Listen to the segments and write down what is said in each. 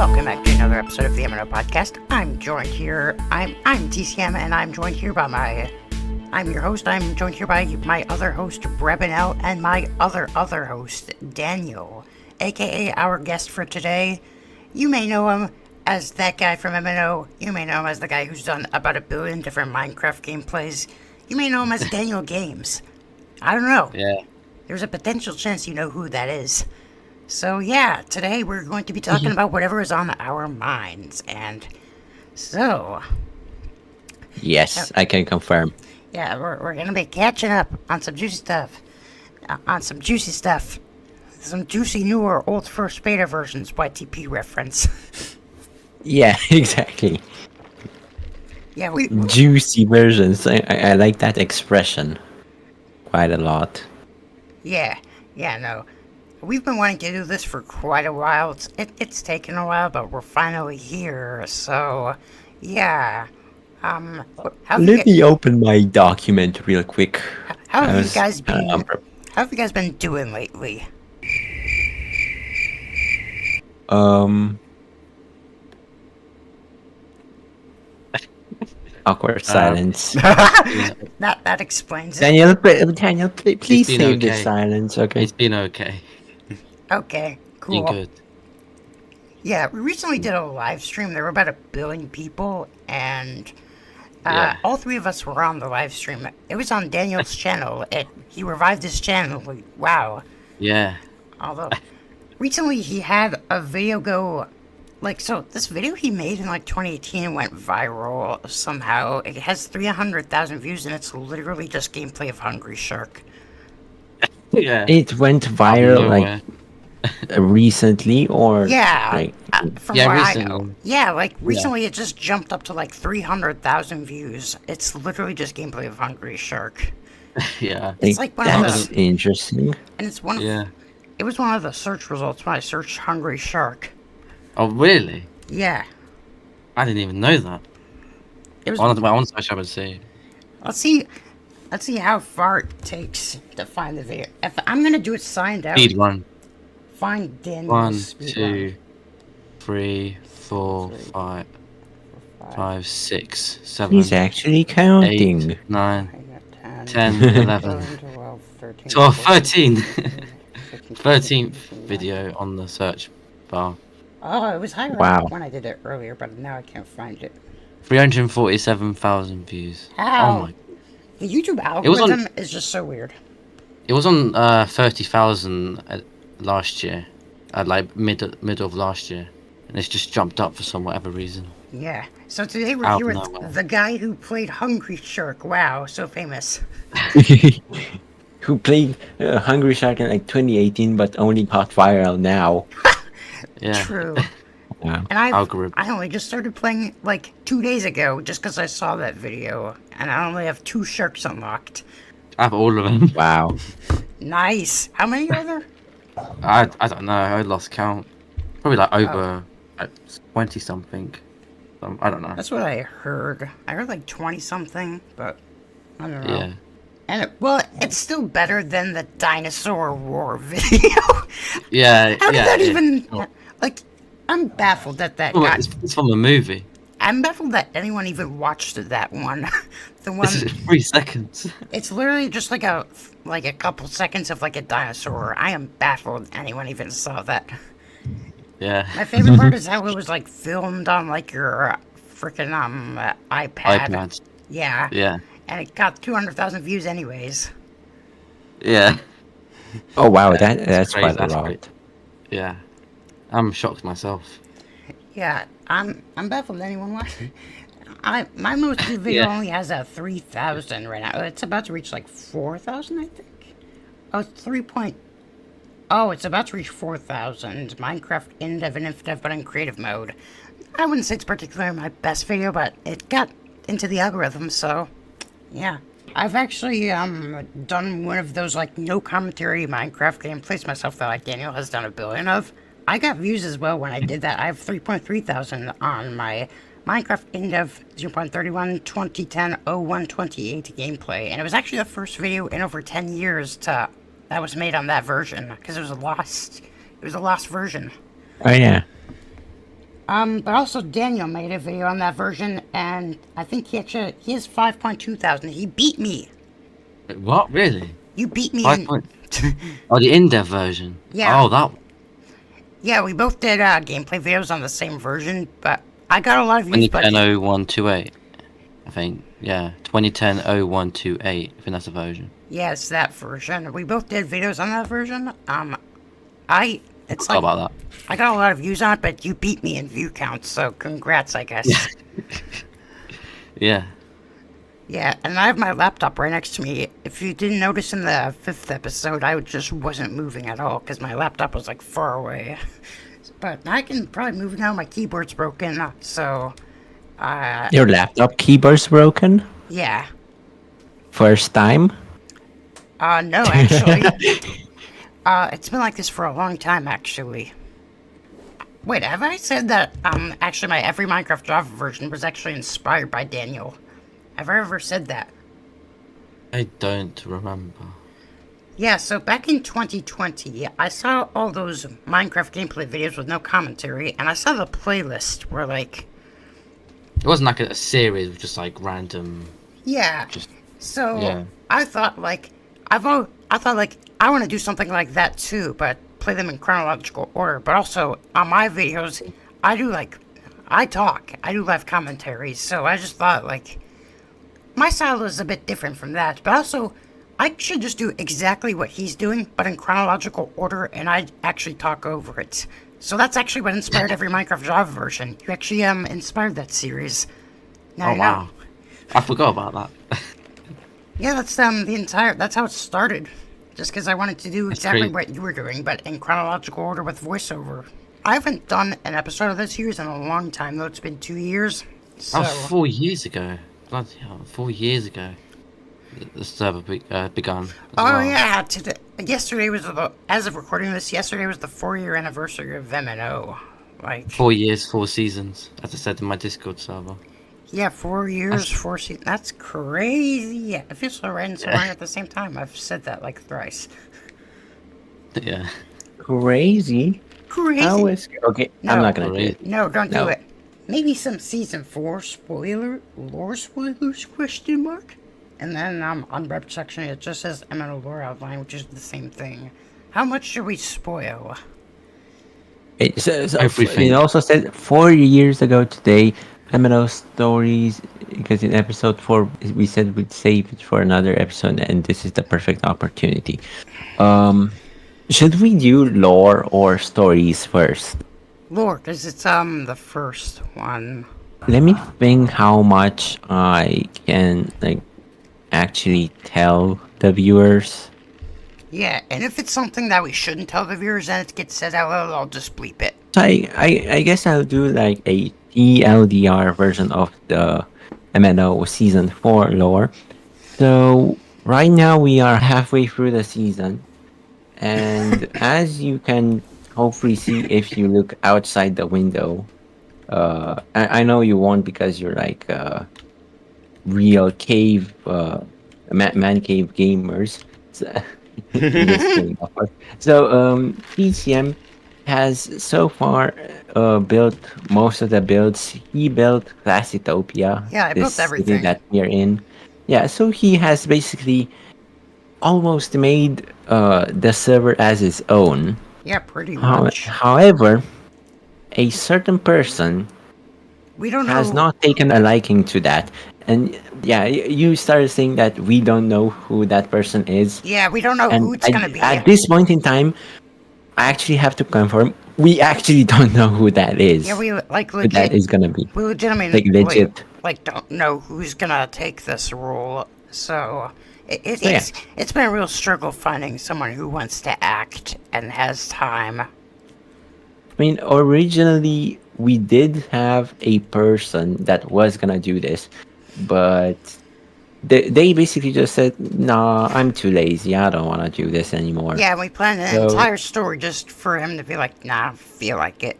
welcome back to another episode of the MNO podcast. I'm TCM, and I'm joined here by I'm your host. I'm joined here by my other host, Breb, and my other host, Daniel, aka our guest for today. You may know him as that guy from MNO. You may know him as the guy who's done about 1 billion different Minecraft gameplays. You may know him as Daniel Games. I don't know. Yeah. There's a potential chance you know who that is. So yeah, today we're going to be talking about whatever is on our minds, and so... Yes, I can confirm. Yeah, we're going to be catching up on some juicy stuff. Some juicy new or old first beta versions, YTP reference. Yeah, exactly. Yeah, Juicy versions. I like that expression quite a lot. Yeah, no. We've been wanting to do this for quite a while. It's taken a while, but we're finally here. So, yeah. Let me open my document real quick. How have you guys been doing lately? Awkward silence. That explains it. Daniel, please save the silence, okay? It's been okay. Okay, cool. Been good. Yeah, we recently did a live stream. There were about 1 billion people, and all three of us were on the live stream. It was on Daniel's channel. He revived his channel. Wow. Yeah. Although, recently he had a video go... so this video he made in 2018 went viral somehow. It has 300,000 views, and it's literally just gameplay of Hungry Shark. Yeah. It went viral recently, or from what I know. Yeah, recently it just jumped up to 300,000 views. It's literally just gameplay of Hungry Shark. Yeah. It's one that's of the, interesting. and it's one of it was one of the search results when I searched Hungry Shark. Oh, really? Yeah. I didn't even know that. It was. I want to search see. Let's see how far it takes to find the video. If I'm gonna do it signed out. Speed run. Find Daniel's 1, speed 2, run. 3, 4, 5, 6, 7. He's actually counting. 8, 9, 10, 10, 11, 12, 13, 12, 14, 13. 13th video on the search bar. Oh, it was higher when I did it earlier, but now I can't find it. 347,000 views. How? Oh my. The YouTube algorithm is just so weird. It was on 30,000 last year, mid of last year, and it's just jumped up for whatever reason. Yeah. So today we're here with the guy who played Hungry Shark. Wow, so famous. Who played Hungry Shark in 2018, but only got viral now. Yeah. True. Yeah. And I only just started playing 2 days ago, just because I saw that video, and I only have 2 sharks unlocked. I have all of them. Wow. Nice. How many are there? I don't know. I lost count. Probably over 20 something. I don't know. That's what I heard. I heard 20 something, but I don't know. Yeah. And it's still better than the dinosaur roar video. Yeah. How did that even? I'm baffled that It's from a movie. I'm baffled that anyone even watched that one. The one. This is 3 seconds. It's literally just a couple seconds of a dinosaur. I am baffled anyone even saw that. Yeah. My favorite part is how it was filmed on your freaking iPad. iPads. Yeah. Yeah. And it got 200,000 views anyways. Yeah. Oh wow, that's quite a lot. Great. Yeah. I'm shocked myself. Yeah, I'm baffled anyone watching. My most video only has 3,000 right now. It's about to reach 4,000, I think. Oh, it's about to reach 4,000. Minecraft in dev and inf-dev, but in creative mode. I wouldn't say it's particularly my best video, but it got into the algorithm, so yeah. I've actually done one of those no commentary Minecraft gameplays myself that Daniel has done 1 billion of. I got views as well when I did that. I have 3.3 thousand on my Minecraft InDev 0.31 2010 01 28 gameplay, and it was actually the first video in over 10 years that was made on that version because it was a lost version. Oh yeah. But also Daniel made a video on that version, and I think he has 5.2 thousand. He beat me. Wait, what? Really? You beat me 5 in. point. Oh, the in-depth version. Yeah. Oh, that Yeah, we both did gameplay videos on the same version, but I got a lot of views. 2010 0128. I think. Yeah, 2010 0128. I think that's the version. Yeah, it's that version. We both did videos on that version. It's Forgot like about I got a lot of views on it, but you beat me in view count, so congrats, I guess. that. Yeah. Yeah, and I have my laptop right next to me. If you didn't notice in the 5th episode, I just wasn't moving at all because my laptop was like far away. But I can probably move now. My keyboard's broken, so Your laptop keyboard's broken? yeah. First time? No, actually, it's been like this for a long time, actually. Wait, have I said that? Actually, my every Minecraft Java version was actually inspired by Daniel. Have I ever said that? I don't remember. Yeah, so back in 2020, I saw all those Minecraft gameplay videos with no commentary, and I saw the playlist where, like... It wasn't like a series of just like random. Yeah. Just So, yeah. I thought, like... I thought, like, I want to do something like that, too, but play them in chronological order. But also, on my videos, I talk. I do live commentaries, so I just thought, like... My style is a bit different from that, but also... I should just do exactly what he's doing, but in chronological order, and I actually talk over it. So that's actually what inspired every Minecraft Java version. You actually inspired that series. Now Oh I know. wow. I forgot about that. Yeah, that's that's how it started. Just because I wanted to do exactly pretty- what you were doing, but in chronological order with voiceover. I haven't done an episode of this series in a long time, though. It's been 2 years. So That was 4 years ago. Bloody hell, 4 years ago. The server begun. As oh well. yeah, yesterday was as of recording this. Yesterday was the 4-year anniversary of MNO. Like 4 years, 4 seasons. As I said in my Discord server. yeah, 4 years, 4 seasons. That's crazy. Yeah, it feels so right and so wrong at the same time. I've said that like thrice. Yeah. Crazy. Crazy. How is... Okay, I'm No. not gonna do it. No, don't do No. it. Maybe some season 4 lore spoilers? Question mark. And then on Breb section it just says MNO lore outline, which is the same thing. How much should we spoil? Everything. It also said 4 years ago today, MNO stories, because in episode 4 we said we'd save it for another episode, and this is the perfect opportunity. Should we do lore or stories first? Lore, because it's the first one. Let me think how much I can actually tell the viewers. Yeah, and if it's something that we shouldn't tell the viewers and it gets said out loud, I'll just bleep it. So I guess I'll do like a TLDR version of the MNO season 4 lore. So right now we are halfway through the season, and as you can hopefully see if you look outside the window, I know you won't because you're like real cave man cave gamers. So, just kidding, of course. So PCM has so far built most of the builds. He built Classitopia, Yeah, I this built city everything. that we're in. Yeah, so he has basically almost made the server as his own. Yeah, pretty much. However, a certain person We don't has know. not taken a liking to that. And yeah, you started saying that we don't know who that person is. Yeah, we don't know And who it's gonna be. at this point in time, I actually have to confirm we actually don't know who that is. Yeah, we like Who that legit. is gonna be. We legitimately Like legit. like don't know who's gonna take this role. So So, yeah. it's been a real struggle finding someone who wants to act and has time. I mean, originally we did have a person that was gonna do this, but they basically just said, "Nah, I'm too lazy. I don't want to do this anymore." Yeah, we planned an So- entire story just for him to be like, nah, I feel like it.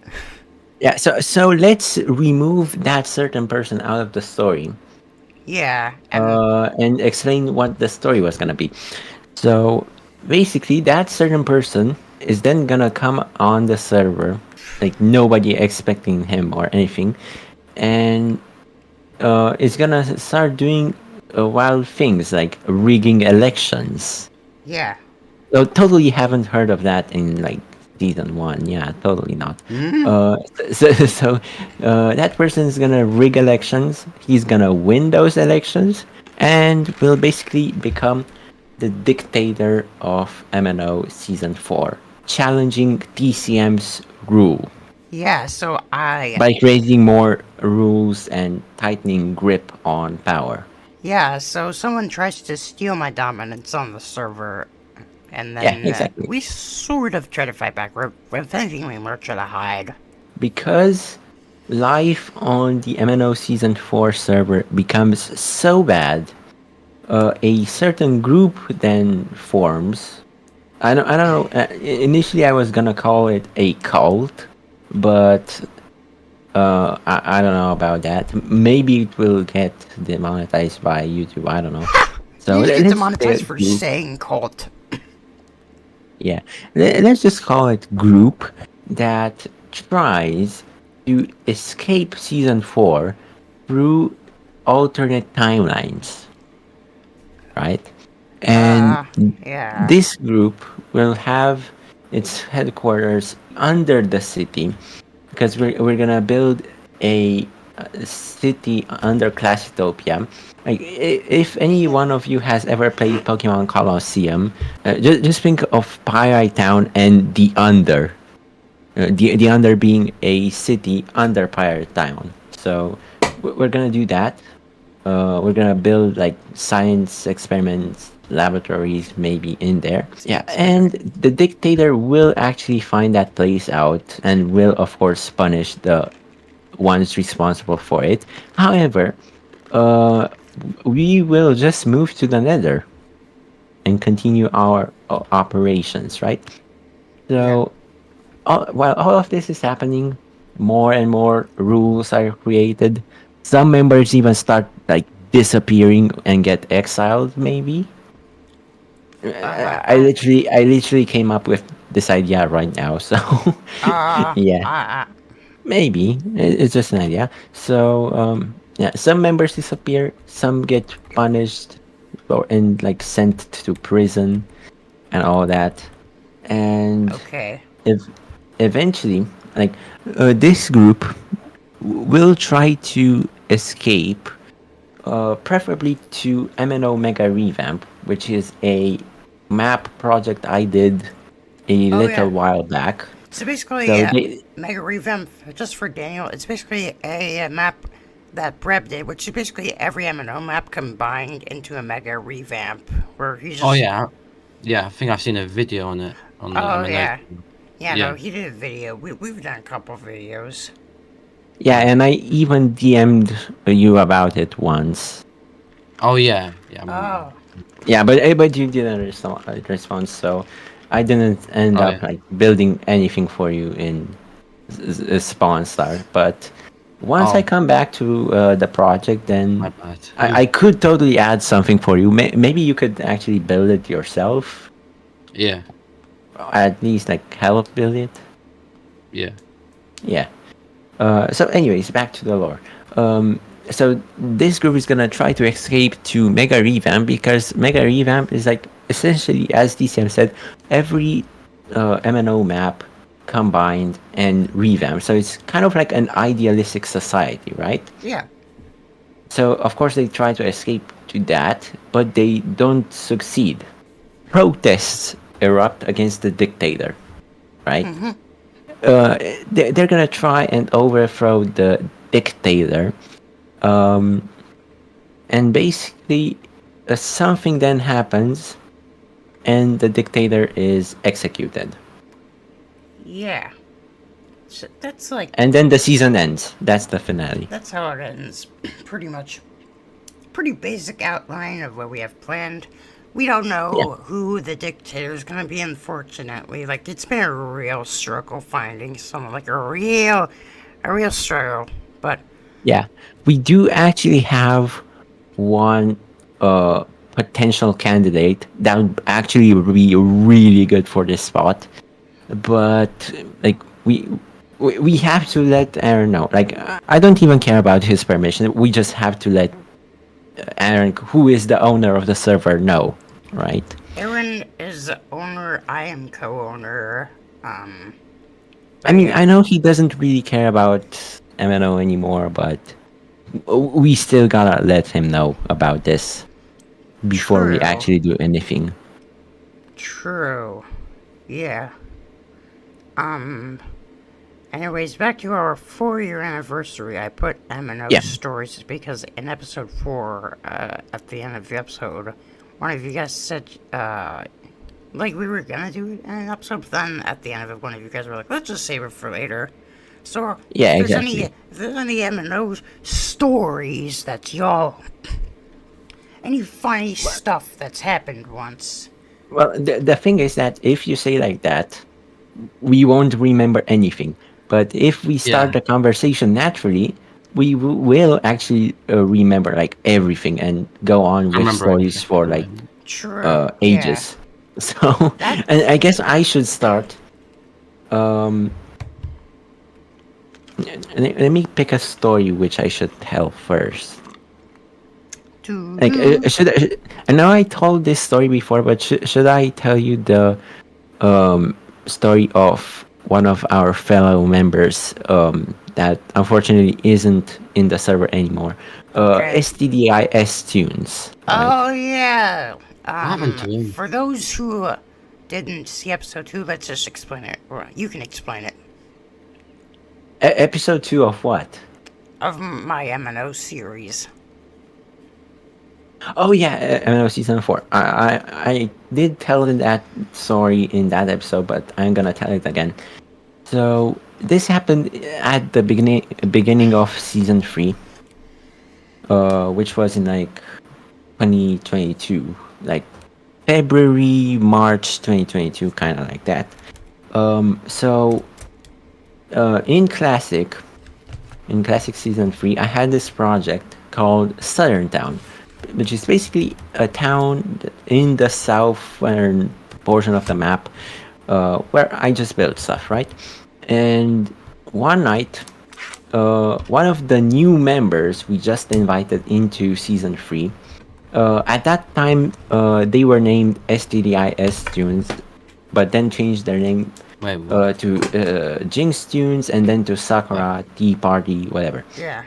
Yeah. So let's remove that certain person out of the story. Yeah, And explain what the story was gonna be. So basically, that certain person is then gonna come on the server, like nobody expecting him or anything, and is gonna start doing wild things like rigging elections. Yeah. So totally haven't heard of that in like season one. Yeah, totally not. Hmm. So that person is gonna rig elections. He's gonna win those elections, and will basically become the dictator of MNO season 4, challenging TCM's rule Yeah, so I. by creating more rules and tightening grip on power. Yeah, so someone tries to steal my dominance on the server, and Yeah, then exactly. we sort of try to fight back. If anything, we more try to hide. Because life on the MNO Season 4 server becomes so bad, a certain group then forms. I don't know. Initially, I was gonna call it a cult, but I don't know about that. Maybe it will get demonetized by YouTube. I don't know. So You get let's say a demonetized for group. saying cult. Yeah, let's just call it group that tries to escape season 4 through alternate timelines, right? And Yeah. this group will have its headquarters under the city because we're gonna build a city under Classitopia. Like, if any one of you has ever played Pokemon Colosseum, just think of Pyrite Town and the Under. The Under being a city under Pirate Town. So we're gonna do that. We're gonna build like science experiments, laboratories, maybe in there. Yeah, and the dictator will actually find that place out and will, of course, punish the ones responsible for it. However, uh, we will just move to the Nether and continue our operations, right? Yeah. So while all of this is happening, more and more rules are created. Some members even start like disappearing and get exiled. Maybe Uh, I literally came up with this idea right now. So yeah, maybe it's just an idea. So yeah, some members disappear, some get punished, or and like sent to prison and all that, and okay. if eventually like this group will try to escape, preferably to MNO Mega Revamp, which is a map project I did a Oh, little yeah. while back. So basically, So they, Mega Revamp, just for Daniel, it's basically a map that Breb did, which is basically every MNO map combined into a Mega Revamp, where he Oh just. yeah, yeah. I think I've seen a video on it on the Oh, MNO. yeah. Yeah, no, Yeah. he did a video. We've done a couple videos. yeah, and I even DM'd you about it once. Oh yeah, yeah. I remember Oh. that. Yeah, but you didn't respond, so I didn't end Oh up yeah. like building anything for you in Spawn Star. But once I Oh, come back to the project, then my bad. I could totally add something for you. Maybe you could actually build it yourself, Yeah, at least like help build it. yeah. Yeah. So, anyways, back to the lore. So this group is gonna try to escape to Mega Revamp because Mega Revamp is like essentially, as DCM said, every MNO map combined and revamped. So it's kind of like an idealistic society, right? Yeah. So of course they try to escape to that, but they don't succeed. Protests erupt against the dictator, right? Uh, they're gonna try and overthrow the dictator, um, and basically something then happens, and the dictator is executed, Yeah. So that's like. and then the season ends. That's the finale. That's how it ends. Pretty much. Pretty basic outline of what we have planned. We don't Yeah, know who the dictator is going to be, unfortunately. Like, it's been a real struggle finding someone, like a real struggle. But, yeah. We do actually have one potential candidate that would actually be really good for this spot. but like we have to let Aaron know. Like I don't even care about his permission. We just have to let Aaron, who is the owner of the server, know, right? Aaron is the owner. I am co-owner. I But mean, yeah, I know he doesn't really care about MNO anymore, but we still gotta let him know about this before we true, actually do anything. true. Yeah. Um. Anyways, back to our 4-year anniversary. I put MNO Yeah, stories because in episode 4, at the end of the episode, one of you guys said, like we were gonna do it in an episode, but then at the end of it, one of you guys were like, let's just save it for later. So yeah, exactly. if there's any MNO stories that y'all, any funny stuff that's happened once. Well, the thing is that if you say like that, we won't remember anything. But if we start Yeah, the conversation naturally, we will actually remember like everything and go on I with remember stories everything. for I like mean, True, yeah. ages. So, and That's I guess I should start. Um, let me pick a story which I should tell first. doo Like, doo. I know I told this story before, but should I tell you the story of one of our fellow members that unfortunately isn't in the server anymore? Okay. STDIS tunes, right? Oh yeah. what happened to him? For those who didn't see episode 2, let's just explain it. Or you can explain it. Episode 2 of what? Of my MNO series. Oh yeah, MNO season 4. I did tell that story in that episode, but I'm gonna tell it again. So this happened at the beginning of season 3, which was in like 2022, like February, March 2022, kind of like that. So in Classic Season 3, I had this project called Southern Town, which is basically a town in the southern portion of the map where I just built stuff, right? And one night, one of the new members we just invited into Season 3, at that time, they were named STDIS Tunes, but then changed their name Wait, what? to Jinx Tunes and then to Wait, Sakura Tea Party, whatever. Yeah.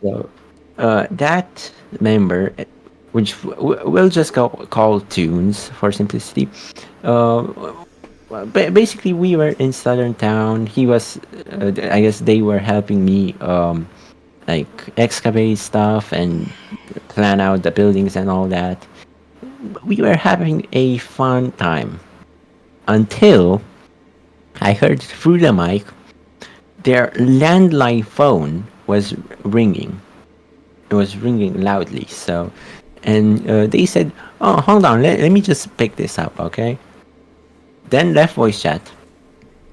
So that member, which we'll just call Tunes for simplicity, uh, basically we were in Southern Town. He was, I guess they were helping me like excavate stuff and plan out the buildings and all that. We were having a fun time until I heard through the mic their landline phone was ringing. It was ringing loudly. So, and they said, "Oh, hold on, let me just pick this up, okay?" Then left voice chat,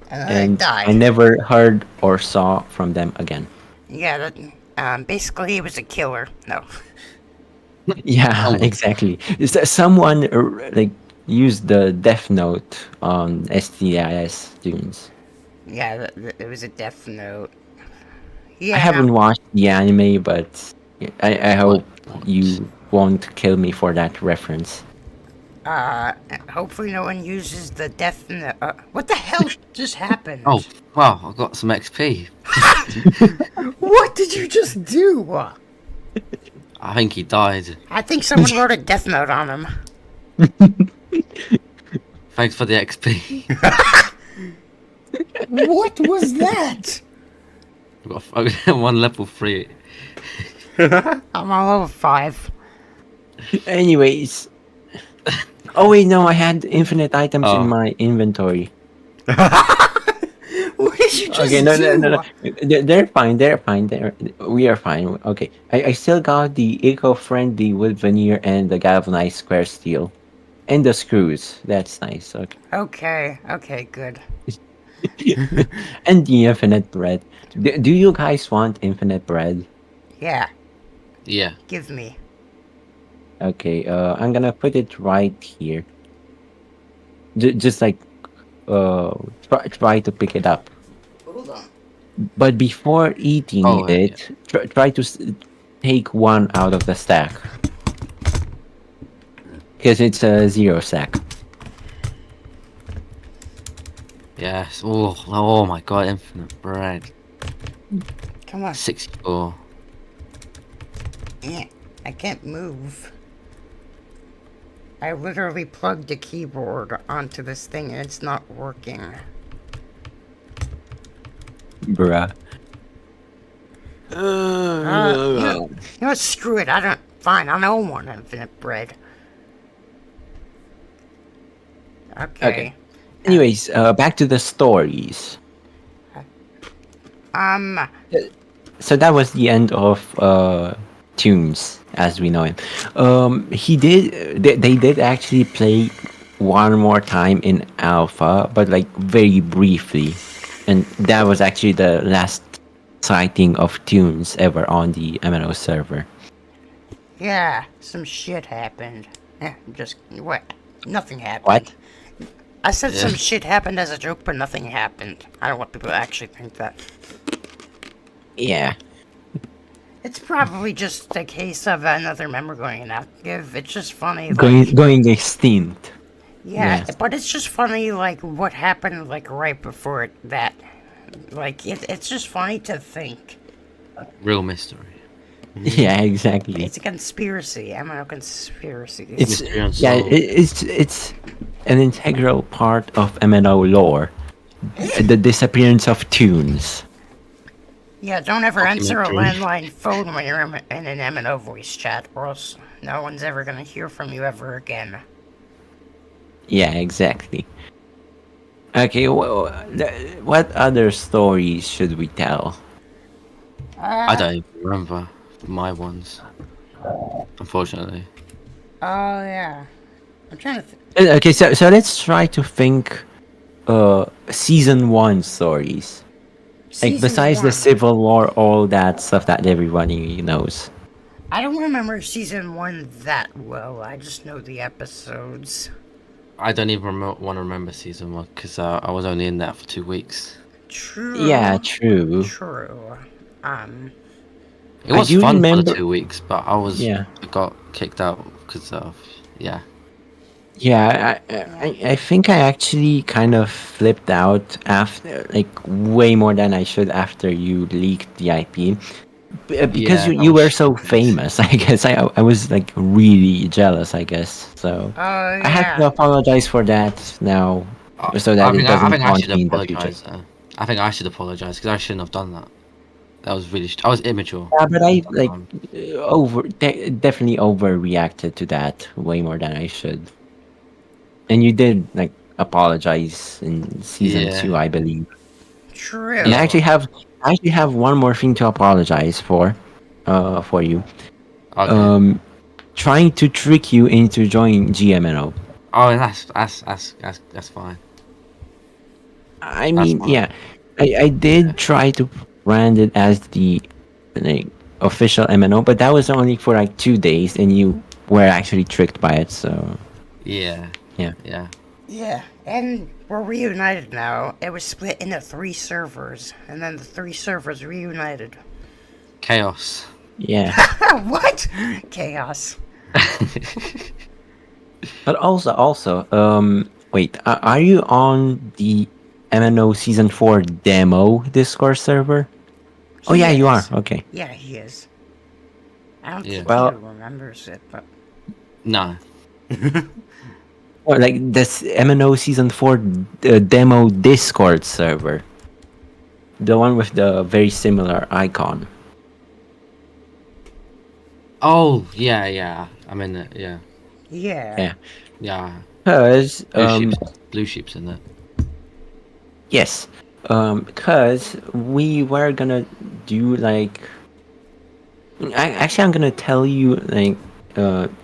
And then I and I died. never heard or saw from them again. Yeah, that, basically he was a killer. No. Yeah, oh my, exactly. Is that someone like used the Death Note on STIS tunes? Yeah, it was a death note. I Yeah, no. haven't watched the anime, but I what? hope What? you won't kill me for that reference. Hopefully no one uses the death note. What the hell just Oh, happened? wow! I got some XP. What did you just do? I think he died. I think someone wrote a death note on him. Thanks for the XP. What was that? I got one level 3. I'm on level 5. Anyways, oh wait, no, I had infinite items in Oh, my inventory. What did you Okay, just no. do? They're fine. They're fine. We are fine. Okay, I still got the eco-friendly wood veneer and the galvanized square steel, and the screws. That's nice. Okay, Okay, good. and the infinite bread. Do you guys want infinite bread? Yeah, yeah. give me. Okay, I'm gonna put it right here. Just like try to pick it up. Hold on. But before eating Oh yeah. it, try to take one out of the stack because it's a zero stack. Yes. Oh my god, infinite bread. Come on. 64. Yeah, I can't move. I literally plugged the keyboard onto this thing and it's not working. Bruh. You know what? Screw it. I don't. Fine, I don't want infinite bread. Okay. Okay. Anyways, back to the stories. Um. So that was the end of Tunes as we know him. He did. They did actually play one more time in Alpha, but like very briefly, and that was actually the last sighting of Tunes ever on the MNO server. Yeah, some shit happened. Just what? Nothing happened. What? I said Yeah. some shit happened as a joke, but nothing happened. I don't want people to actually think that. Yeah. It's probably just a case of another member going inactive. It's just funny. Going extinct. Yeah, Yes. but it's just funny, like, what happened, like, right before that. Like, it's just funny to think. Real mystery. Yeah, exactly. It's a conspiracy. I'm a conspiracy. It's Mystery yeah, unsolved. it's an integral part of MNO lore. The disappearance of tunes. Yeah, don't ever answer a Documentary. landline phone when you're in an MNO voice chat, or else no one's ever gonna hear from you ever again. Yeah, exactly. Okay, what other stories should we tell? I don't even remember my ones. Unfortunately. Oh, yeah. I'm trying to think. Okay, so let's try to think season 1 stories. Like Season besides the 1. Civil War, all that stuff that everybody knows. I don't remember season 1 that well. I just know the episodes. I don't even want to remember season 1 because I was only in that for 2 weeks. True. Yeah, true. True. It I was do fun for the remember- 2 weeks, but Yeah. I got kicked out because of Yeah, I think I actually kind of flipped out after, like, way more than I should after you leaked the IP. Because Yeah, that you was were so stupid. famous, I guess I was like really jealous, I guess. So Oh, I have to yeah. apologize for that now, so that it I doesn't think I haunt should me in the future. apologize. I think I should apologize because I shouldn't have done that. That was really. I was immature. Yeah, but I at that like time. definitely overreacted to that way more than I should. And you did like apologize in season Yeah. 2, I believe. True. And I actually have one more thing to apologize for you. Okay. Trying to trick you into joining GMNO. Oh, that's fine. I That's mean, fine. yeah, I did try to brand it as the like official MNO, but that was only for like 2 days, and you were actually tricked by it. So Yeah. yeah, Yeah. Yeah, and we're reunited now. It was split into 3 servers, and then the 3 servers reunited. Chaos. yeah. What? Chaos. But also, wait, are you on the MNO Season 4 demo Discord server? Oh He yeah, you are. is. Okay. Yeah, he is. I don't Yeah. think Well- he remembers it, but No. Or like this MNO Season 4 demo Discord server. The one with the very similar icon. Oh yeah. I'm in it. Yeah. yeah. Yeah. Yeah. Because Blue sheep's in it. yes. Because we were gonna do like actually I'm gonna tell you like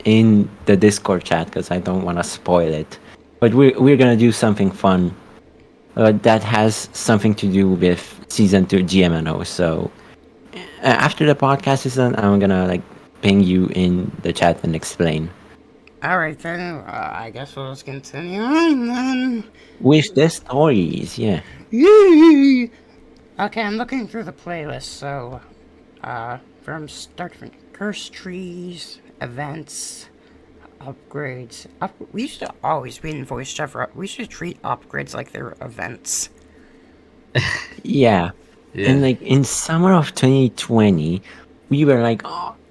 in the Discord chat because I don't want to spoil it. But we're gonna do something fun that has something to do with season 2 GMNO. So after the podcast is done, I'm gonna like ping you in the chat and explain. All right then. I guess we'll just continue on then. With the stories, yeah. Yay! Okay, I'm looking through the playlist. So, from start from curse trees, events, upgrades. We used to always read in voice chat. We should treat upgrades like they're events. Yeah. And Yeah. like in summer of 2020, we were like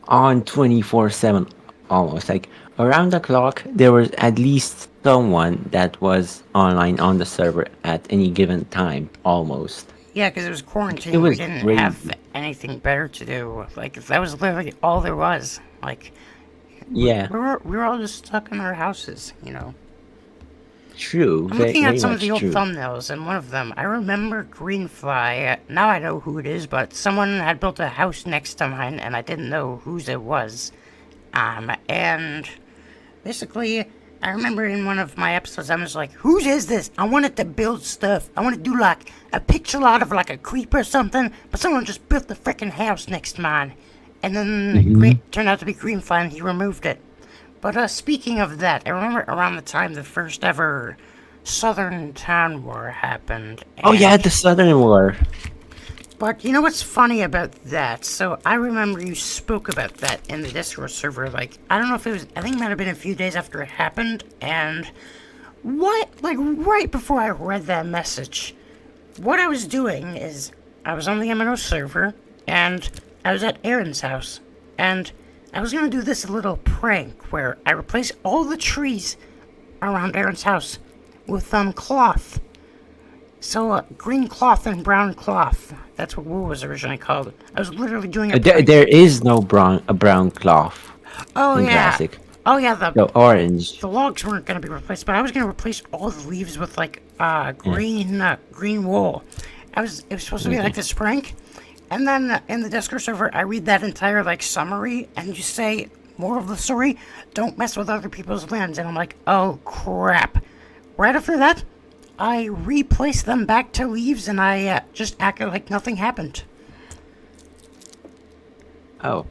on 24/7 almost. Like around the clock, there was at least someone that was online on the server at any given time almost. Yeah, because it was It quarantine. We was didn't have crazy. anything better to do. Like that was literally all there was. Like Yeah, we were all just stuck in our houses. You know. true. I'm Very, looking at very some of the much old true. thumbnails, and one of them, I remember Greenfly. Now I know who it is, but someone had built a house next to mine, and I didn't know whose it was. And basically, I remember in one of my episodes, I was like, whose is this? I wanted to build stuff. I want to do like a picture lot of like a creeper or something, but someone just built the freaking house next to mine. And then Hmm. turned out to be Greenfly, and he removed it. But speaking of that, I remember around the time the first ever Southern Town War happened, Oh yeah, and the Southern War. but you know what's funny about that? So I remember you spoke about that in the Discord server. Like I don't know if it was. I think it might have been a few days after it happened. And what? Like right before I read that message, what I was doing is I was on the MNO server and I was at Aaron's house, and I was gonna do this little prank where I replace all the trees around Aaron's house with cloth. So, green cloth and brown cloth. That's what wool was originally called. I was literally doing a There prank. is no brown cloth Oh in yeah, classic. oh yeah. So orange. The logs weren't gonna be replaced, but I was gonna replace all the leaves with like Yeah. green wool. It was supposed to be like Okay. this prank, and then in the Discord server, I read that entire like summary, and you say more of the story: don't mess with other people's lands, and I'm like, oh crap. Right after that, I replaced them back to leaves, and I just acted like nothing happened. Oh,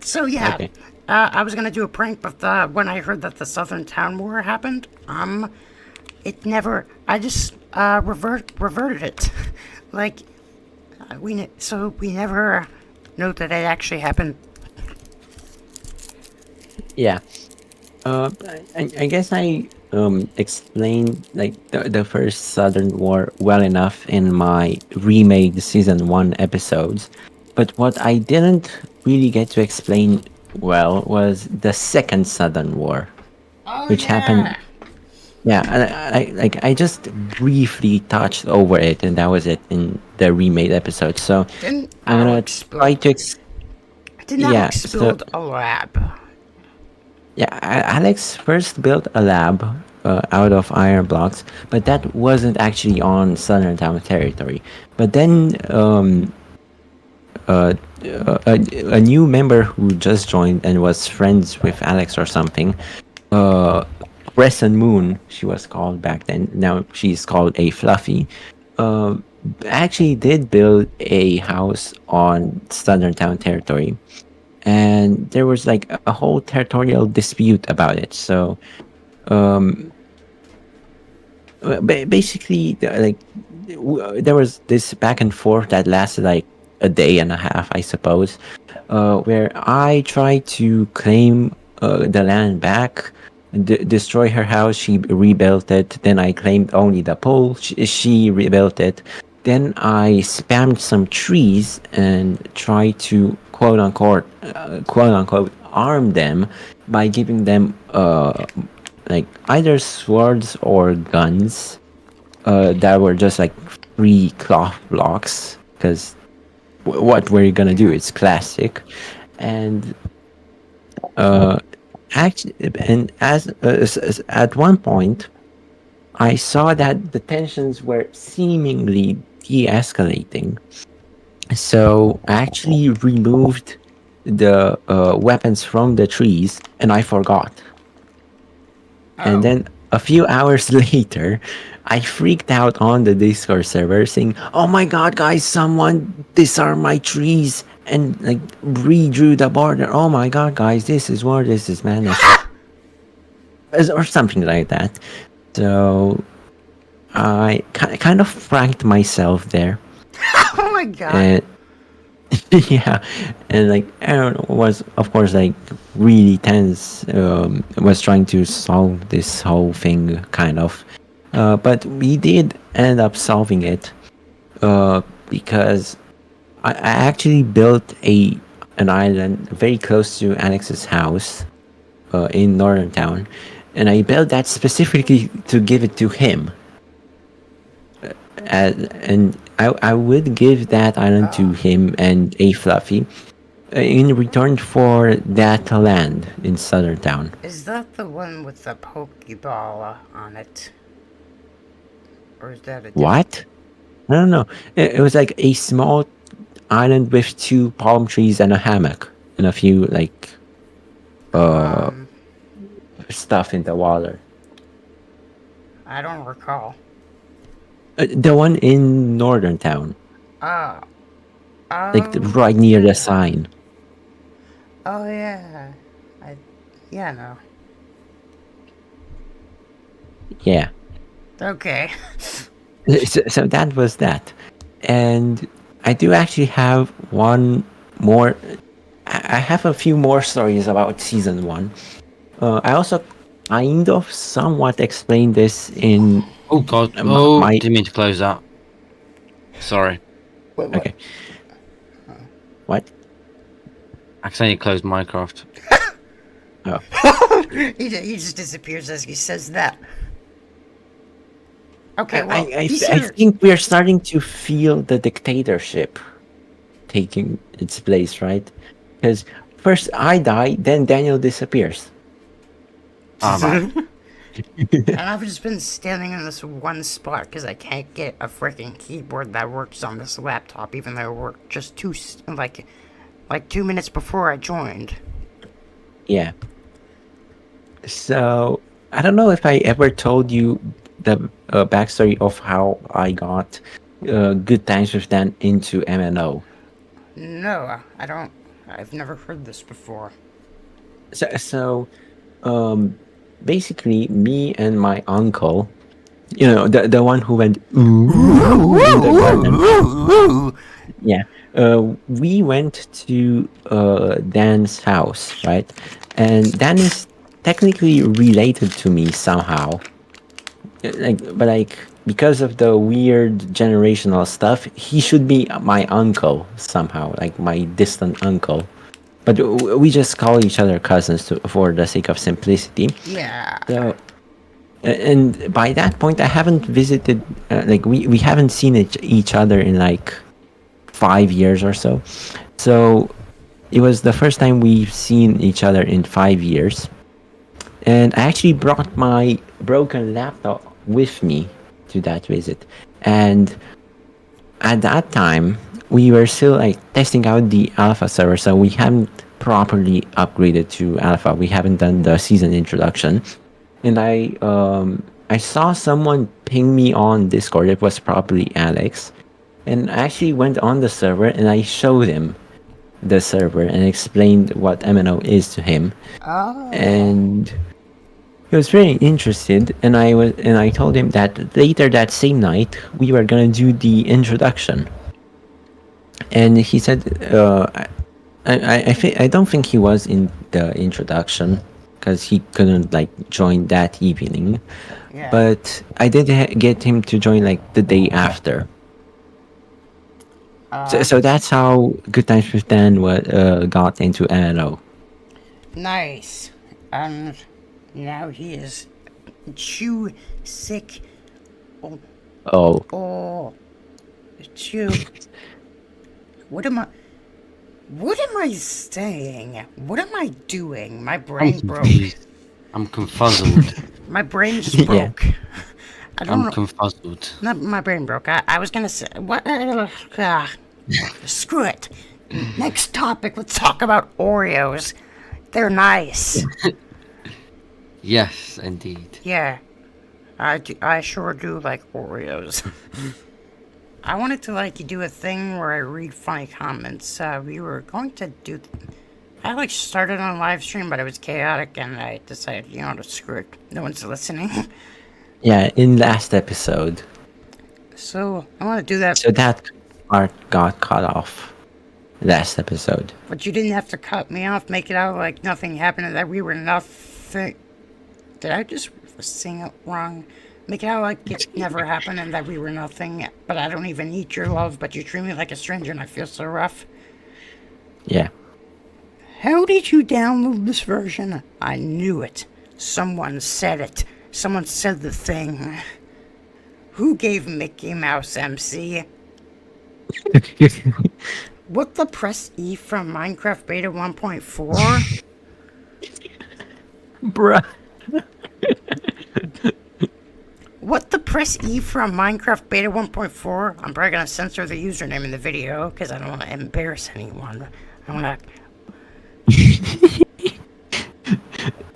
So yeah, okay. I was gonna do a prank, but when I heard that the Southern Town War happened, it never. I just reverted it, like so we never know that it actually happened. Yeah. I guess I explained like the first Southern War well enough in my remade season 1 episodes, but what I didn't really get to explain well was the second Southern War, Oh which happened. yeah, Yeah, I just briefly touched over it, and that was it in the remade episode. So didn't I'm gonna Alex try build? to Didn't yeah. Alex So build a lab? yeah, Alex first built a lab out of iron blocks, but that wasn't actually on Southern Town territory. But then uh, a new member who just joined and was friends with Alex or something, uh, Crescent Moon, she was called back then. Now she's called a Fluffy. Uh, actually did build a house on Southern Town territory, and there was like a whole territorial dispute about it. So um basically there was this back and forth that lasted like a day and a half, I suppose, where I tried to claim the land back, destroy her house. She rebuilt it. Then I claimed only the pole. She rebuilt it. Then I spammed some trees and tried to quote unquote arm them by giving them like either swords or guns that were just like free cloth blocks, because what were you gonna do? It's classic. And uh actually, and at one point I saw that the tensions were seemingly de-escalating, so I actually removed the weapons from the trees, and I forgot. And Oh, then a few hours later, I freaked out on the Discord server saying, "Oh my god, guys, someone disarmed my trees and like redrew the border. Oh my god, guys, this is war, this is madness." or something like that. So I kind of franked myself there, Oh my god. and yeah, and like Aaron was, of course, like really tense. Was trying to solve this whole thing, kind of, but we did end up solving it. Because I actually built an island very close to Alex's house, in Northern Town, and I built that specifically to give it to him. And I would give that island to him and a Fluffy, in return for that land in Southern Town. Is that the one with the Pokeball on it? Or is that a different? What? No, no, no. It was like a small island with two palm trees and a hammock and a few like uh Um, stuff in the water. I don't recall. The one in Northern Town, Oh. like Oh, right near the yeah. sign. Oh, yeah. I, yeah, no. Yeah. Okay. So that was that. And I do actually have one more. I have a few more stories about season one. I also kind of somewhat explained this in Oh God! Oh, my. didn't mean to close that. Sorry, Wait, what? Okay. What? accidentally closed Minecraft. Oh. He just disappears as he says that. Okay, I, well, I, be I serious. think we're starting to feel the dictatorship taking its place, right? Because first I die, then Daniel disappears. Ah, right. And I've just been standing in this one spot because I can't get a freaking keyboard that works on this laptop, even though it worked just like 2 minutes before I joined. Yeah. So I don't know if I ever told you the backstory of how I got Good Times with Dan into MNO. No, I don't. I've never heard this before. So basically, me and my uncle, the one who went ooh in the garden. Yeah, we went to Dan's house, right? And Dan is technically related to me somehow. But like because of the weird generational stuff, he should be my uncle somehow, like my distant uncle. But we just call each other cousins for the sake of simplicity. Yeah. So, and by that point, I haven't visited, like we haven't seen each other in like 5 years or so. So it was the first time we've seen each other in 5 years. And I actually brought my broken laptop with me to that visit. And at that time, we were still like testing out the alpha server, so we haven't properly upgraded to alpha. We haven't done the season introduction. And I saw someone ping me on Discord. It was probably Alex. And I actually went on the server and I showed him the server and explained what MNO is to him. Oh. And he was very interested, and I told him that later that same night we were gonna do the introduction. And he said, I don't think he was in the introduction because he couldn't like join that evening. Yeah. But I did get him to join like the day after. So that's how Good Times with Dan got into NO. Nice. And now he is chew sick. Oh, Oh, oh, chew. What am I? What am I saying? What am I doing? My I'm brain broke. confused. I'm confuzzled. My brain just yeah. broke. I don't I'm know. confuzzled. Not my brain broke. I was gonna say what? Screw it. Next topic. Let's talk about Oreos. They're nice. Yes, indeed. Yeah, I sure do like Oreos. I wanted to like do a thing where I read funny comments. We were going to do I like started on live stream, but it was chaotic, and I decided, to screw it. No one's listening. Yeah, in last episode. So I want to do that, So that part got cut off last episode. but you didn't have to cut me off. Make it out like nothing happened, and that we were nothing. Did I just sing it wrong? Make it out like it never happened, and that we were nothing. But I don't even need your love. But you treat me like a stranger, and I feel so rough. Yeah. How did you download this version? I knew it. Someone said it. Someone said the thing. Who gave Mickey Mouse MC? What the press E from Minecraft Beta 1.4? Bruh. What the press E from Minecraft Beta 1.4? I'm probably gonna censor the username in the video because I don't want to embarrass anyone. I want to.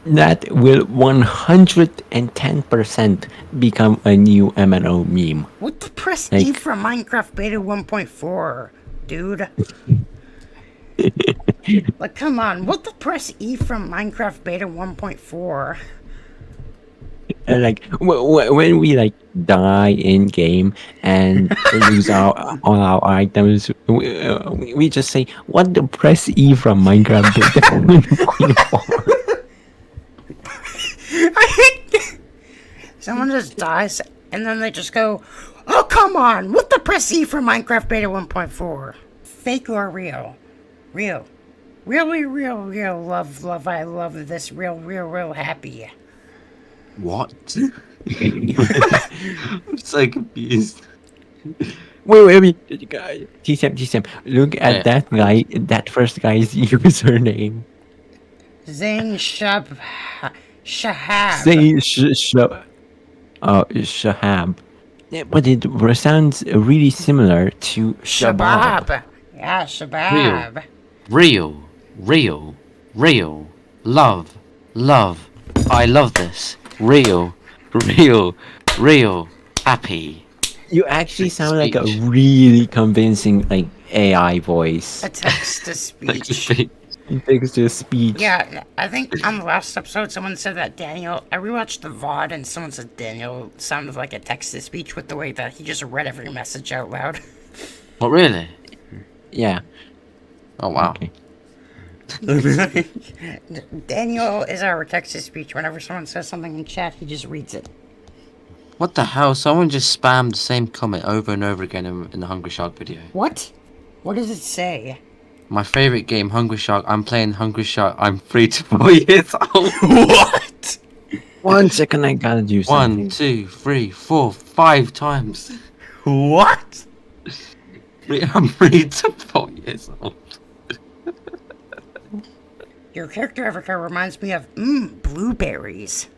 That will 110% become a new MNO meme. What the press E Like- from Minecraft Beta 1.4, dude? Like, come on. What the press E from Minecraft Beta 1.4? And like when we like die in game and lose all our items, we just say, "What the press E from Minecraft?" I hate. Someone just dies, and then they just go, "Oh, come on! What the press E from Minecraft Beta 1.4? Fake or real? Real. Really, real. Love. I love this. Real happy." What? I'm so confused. Wait. TSM. Look at Yeah. that guy. That first guy's username. Zayn Shahab. Say Shahab. Yeah, but it sounds really similar to Shabab. Shabab. Yeah, Shabab. Real. Love. I love this. Real. Happy. You actually sound like a Speech. really convincing like AI voice. A text to speech. Text to speech. Yeah, I think on the last episode someone said that Daniel. I rewatched the VOD and someone said Daniel sounded like a text to speech with the way that he just read every message out loud. What, really? Yeah. Oh, wow. Okay. Daniel is our text to speech. Whenever someone says something in chat, he just reads it. What the hell? Someone just spammed the same comment over and over again in the Hungry Shark video. What? What does it say? My favorite game, Hungry Shark. I'm playing Hungry Shark. I'm 3 to 4 years old. What? 1 second, I gotta do something. 1, 2, 3, 4, 5 times. What? I'm 3 to 4 years old. Your character avatar reminds me of blueberries.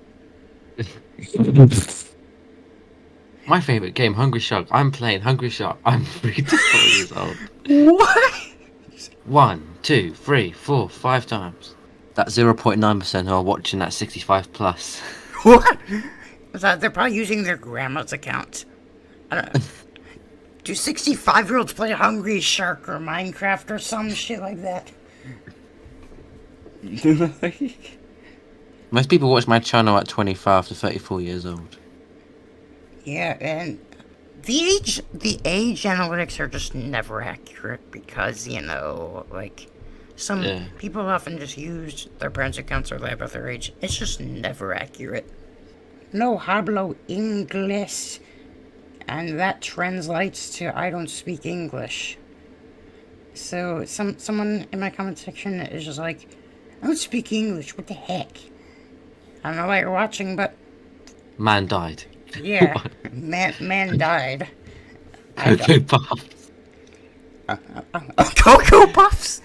My favorite game, Hungry Shark. I'm playing Hungry Shark. I'm 3 to 4 years old. What? 1, 2, 3, 4, 5 times. That 0.9% who are watching that 65 plus. What? They're probably using their grandma's account. I don't know. Do 65-year-olds play Hungry Shark or Minecraft or some shit like that? Most people watch my channel at 25 to 34 years old. Yeah, and the age analytics are just never accurate because, like, some people often just use their parents' accounts or lie about their age. It's just never accurate. No hablo inglés, and that translates to I don't speak English. So someone in my comment section is just like, I don't speak English, what the heck? I don't know why you're watching, but Man died. yeah, man died. Cocoa Puffs. Cocoa Puffs?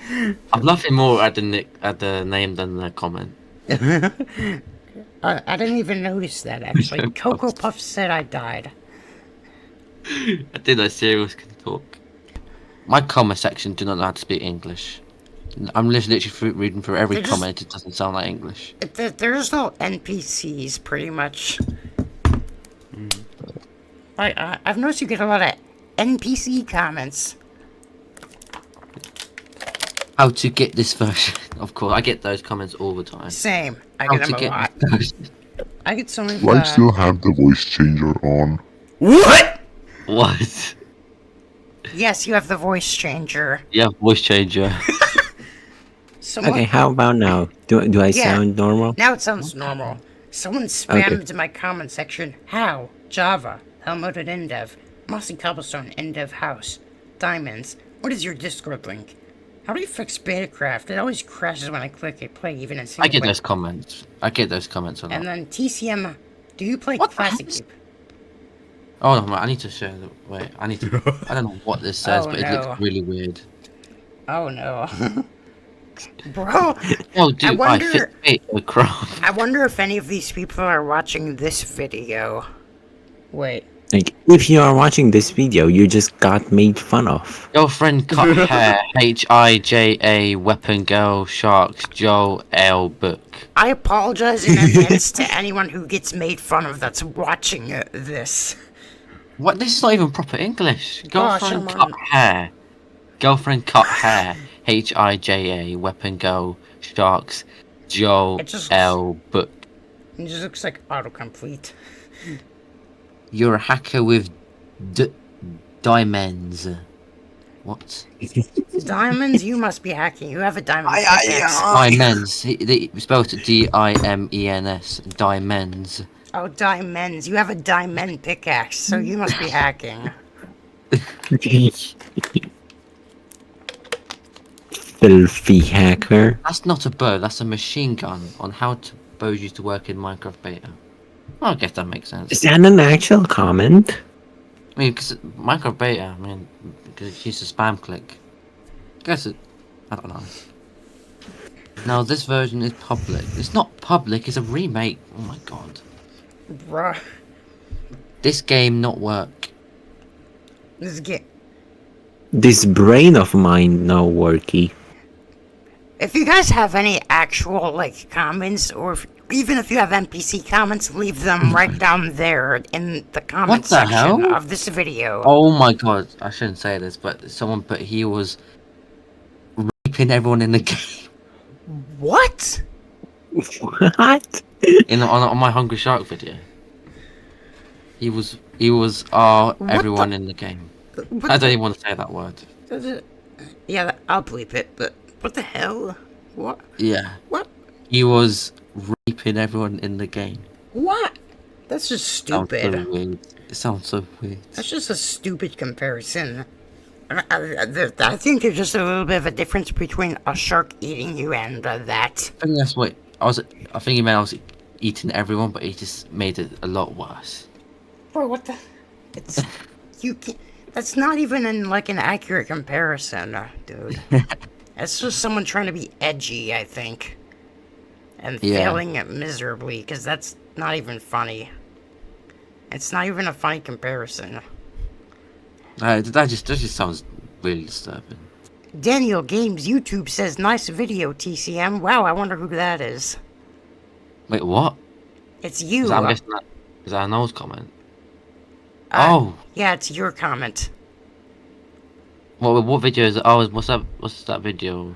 I'm laughing more at the name than the comment. I didn't even notice that, actually. Cocoa Puffs said I died. I didn't know cereals can talk. My comment section do not know how to speak English. I'm literally reading through every They're just- comment. It doesn't sound like English. There's no NPCs, pretty much. I've noticed you get a lot of NPC comments. how to get this version. Of course, I get those comments all the time. Same. I How get to them a get lot. this version. I get so many. Do I still have the voice changer on? What? What? Yes, you have the voice changer. Yeah, voice changer. Someone, Okay, how about now? Do I Yeah. sound normal? Now it sounds normal. Someone spammed in my comment section. How? Java. Helmuted Indev. Mossy Cobblestone Indev House. Diamonds. What is your Discord link? How do you fix Betacraft? It always crashes when I click it play, even in single I get player. those comments. I get those comments a lot. And then TCM. Do you play What the Classic hell is- Cube? Oh no, I need to share the. Wait, I need to. I don't know what this says, Oh, but it no. looks really weird. Oh no. Bro, Oh, dude, I wonder- fit it crap. I wonder if any of these people are watching this video. Wait. Like, if you are watching this video, you just got made fun of. Girlfriend cut hair. HIJA weapon girl sharks Joel L book. I apologize in advance to anyone who gets made fun of that's watching this. What? This is not even proper English. Girlfriend come cut on. hair. Girlfriend cut hair. HIJA weapon girl sharks Joel It just- L book. It just looks like autocomplete. You're a hacker with diamonds. What? Diamonds, you must be hacking. You have a diamond pickaxe. Diamonds. They spelled it DIMENS. Diamonds. Oh, diamonds. You have a diamond pickaxe, so you must be hacking. Filthy hacker. That's not a bow. That's a machine gun. On how to bows used to work in Minecraft beta. Well, I guess that makes sense. Is that an actual comment? I mean, because Minecraft beta. I mean, because it's used to spam click. Guess it. I don't know. Now this version is public. It's not public. It's a remake. Oh my god. Bruh. This game not work. This get. This brain of mine no worky. If you guys have any actual, like, comments, or even if you have NPC comments, leave them right down there in the comment What the section hell? of this video. Oh my god. I shouldn't say this, but someone put he was raping everyone in the game. What? What? On my Hungry Shark video. He was everyone in the game. What I don't even want to say that word. Yeah, I'll bleep it, but what the hell? What? Yeah. What? He was raping everyone in the game. What? That's just Sounds stupid. so weird. It sounds so weird. That's just a stupid comparison. I think there's just a little bit of a difference between a shark eating you and that. I think that's what I think he meant I was eating everyone, but he just made it a lot worse. Bro, what the? It's you. That's not even an accurate comparison, dude. It's just someone trying to be edgy, I think, and Yeah. failing it miserably because that's not even funny. It's not even a funny comparison. That just sounds really disturbing. Daniel Games YouTube says, "Nice video, TCM." Wow, I wonder who that is. Wait, what? It's you. I'm guessing that is that an old comment? Uh, Oh, Yeah, it's your comment. what video is it? Oh, what's that? What's that video?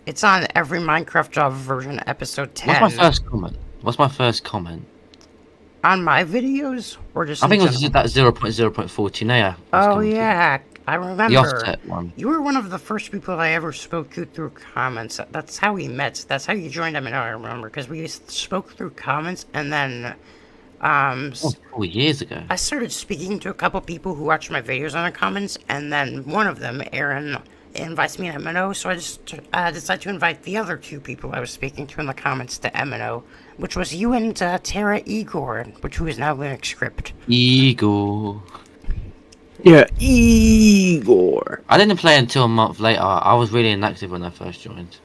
It's on every Minecraft Java version, episode 10. What's my first comment? What's my first comment? On my videos? Or just I in think it was general? just that 0.0.14. Oh, yeah. I remember. The offset one. You were one of the first people I ever spoke to through comments. That's how we met. That's how you joined MNO, I remember. Because we spoke through comments, and then... Oh, 4 years ago. I started speaking to a couple people who watched my videos on the comments, and then one of them, Aaron, invites me to MNO, so I just decided to invite the other two people I was speaking to in the comments to MNO, which was you and Tara Igor, who is now Linux Script. Igor. Yeah, Igor. I didn't play until a month later. I was really inactive when I first joined.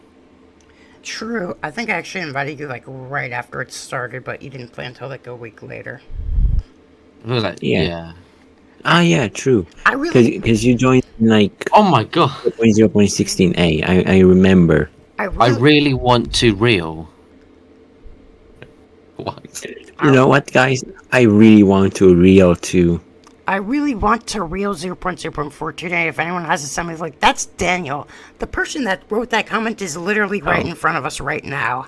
True, I think I actually invited you right after it started, but you didn't play until a week later. It was like, Yeah. yeah. Ah, yeah, true. I really, Because you joined Oh my god. 0.0.16a. I remember. I I really, really want to reel. What? You know what, guys? I really want to reel too. I really want to reel 0.0.4 today. If anyone has something like, that's Daniel. The person that wrote that comment is literally right in front of us right now.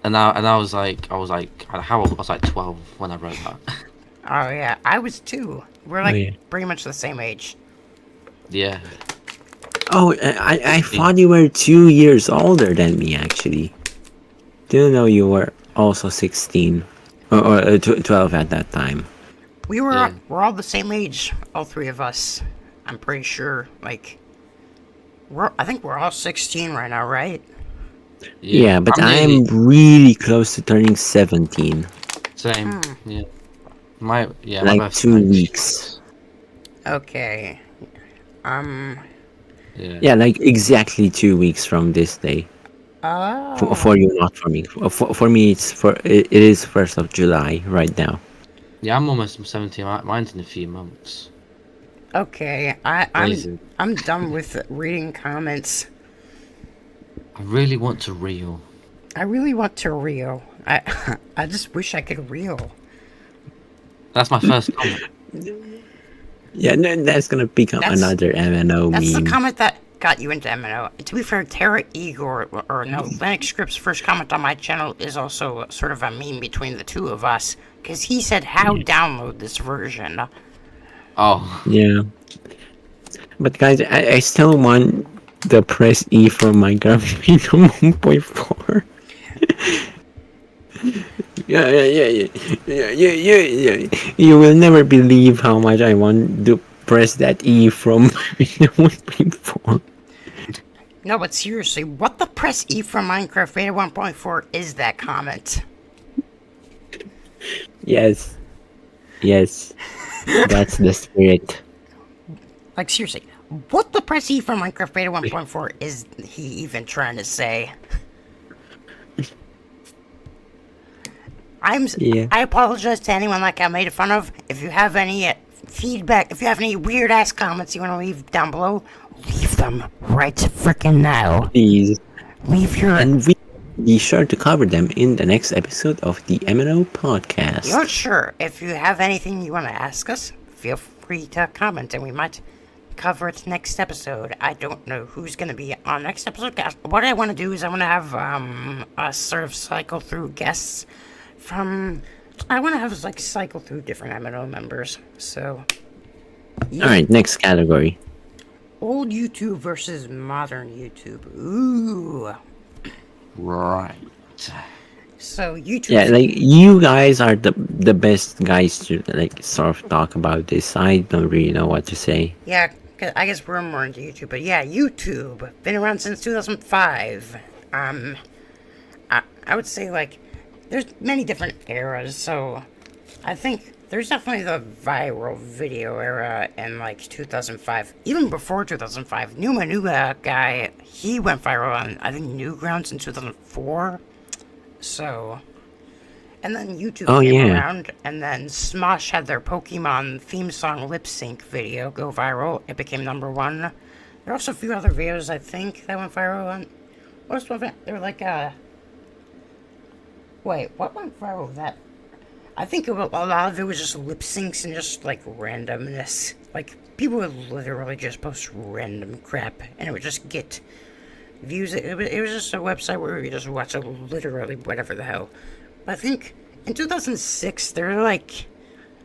And I was like, how old? I was like 12 when I wrote that. Oh yeah, I was too. We're like pretty much the same age. Yeah. Oh, I thought you were 2 years older than me, actually. Didn't know you were also 16 or 12 at that time. We're all the same age, all three of us. I'm pretty sure. Like, I think we're all 16 right now, right? Yeah, but I'm really close to turning 17. Same. Yeah. My like birthday's 2 May weeks. Okay. Yeah, like exactly 2 weeks from this day. Oh. For you, not for me. For me, it is 1st of July right now. Yeah, I'm almost 17. Mine's in a few months. Okay, I'm done with reading comments. I really want to reel. I really want to reel. I just wish I could reel. That's my first comment. Yeah, no, that's gonna become another MNO That's meme. the comment that got you into MNO. To be fair, Terra Igor, or no, Linux Script's first comment on my channel is also sort of a meme between the two of us, because he said, how download this version? Oh. Yeah. But guys, I still want the press E from Minecraft Freedom 1.4. Yeah. You will never believe how much I want to press that E from Freedom 1.4. No, but seriously, what the press E from Minecraft Beta 1.4 is that comment? Yes. That's the spirit. Like, seriously, what the press E from Minecraft Beta 1.4 is he even trying to say? I apologize to anyone like I made fun of. If you have any feedback, if you have any weird ass comments you want to leave down below, leave them right frickin' now. Please. Leave your... And we be sure to cover them in the next episode of the MNO podcast. You're sure. If you have anything you want to ask us, feel free to comment and we might cover it next episode. I don't know who's going to be on next episode. What I want to do is I want to have us sort of cycle through guests from... I want to have us like cycle through different MNO members. So... yeah. Alright, next category. Old YouTube versus modern YouTube. Ooh. Right. So YouTube. Yeah, like you guys are the best guys to like sort of talk about this. I don't really know what to say. Yeah, 'cause I guess we're more into YouTube, but yeah, YouTube been around since 2005. I would say like there's many different eras. So I think there's definitely the viral video era in like 2005. Even before 2005, Numa guy, he went viral on I think Newgrounds in 2004. So, and then YouTube came around, and then Smosh had their Pokemon theme song lip sync video go viral. It became #1. There are also a few other videos, I think, that went viral on... What's one? They were like, wait, what went viral that... I think a lot of it was just lip syncs and just, like, randomness. Like, people would literally just post random crap, and it would just get... views. It was just a website where you just watch literally whatever the hell. But I think in 2006 there were like,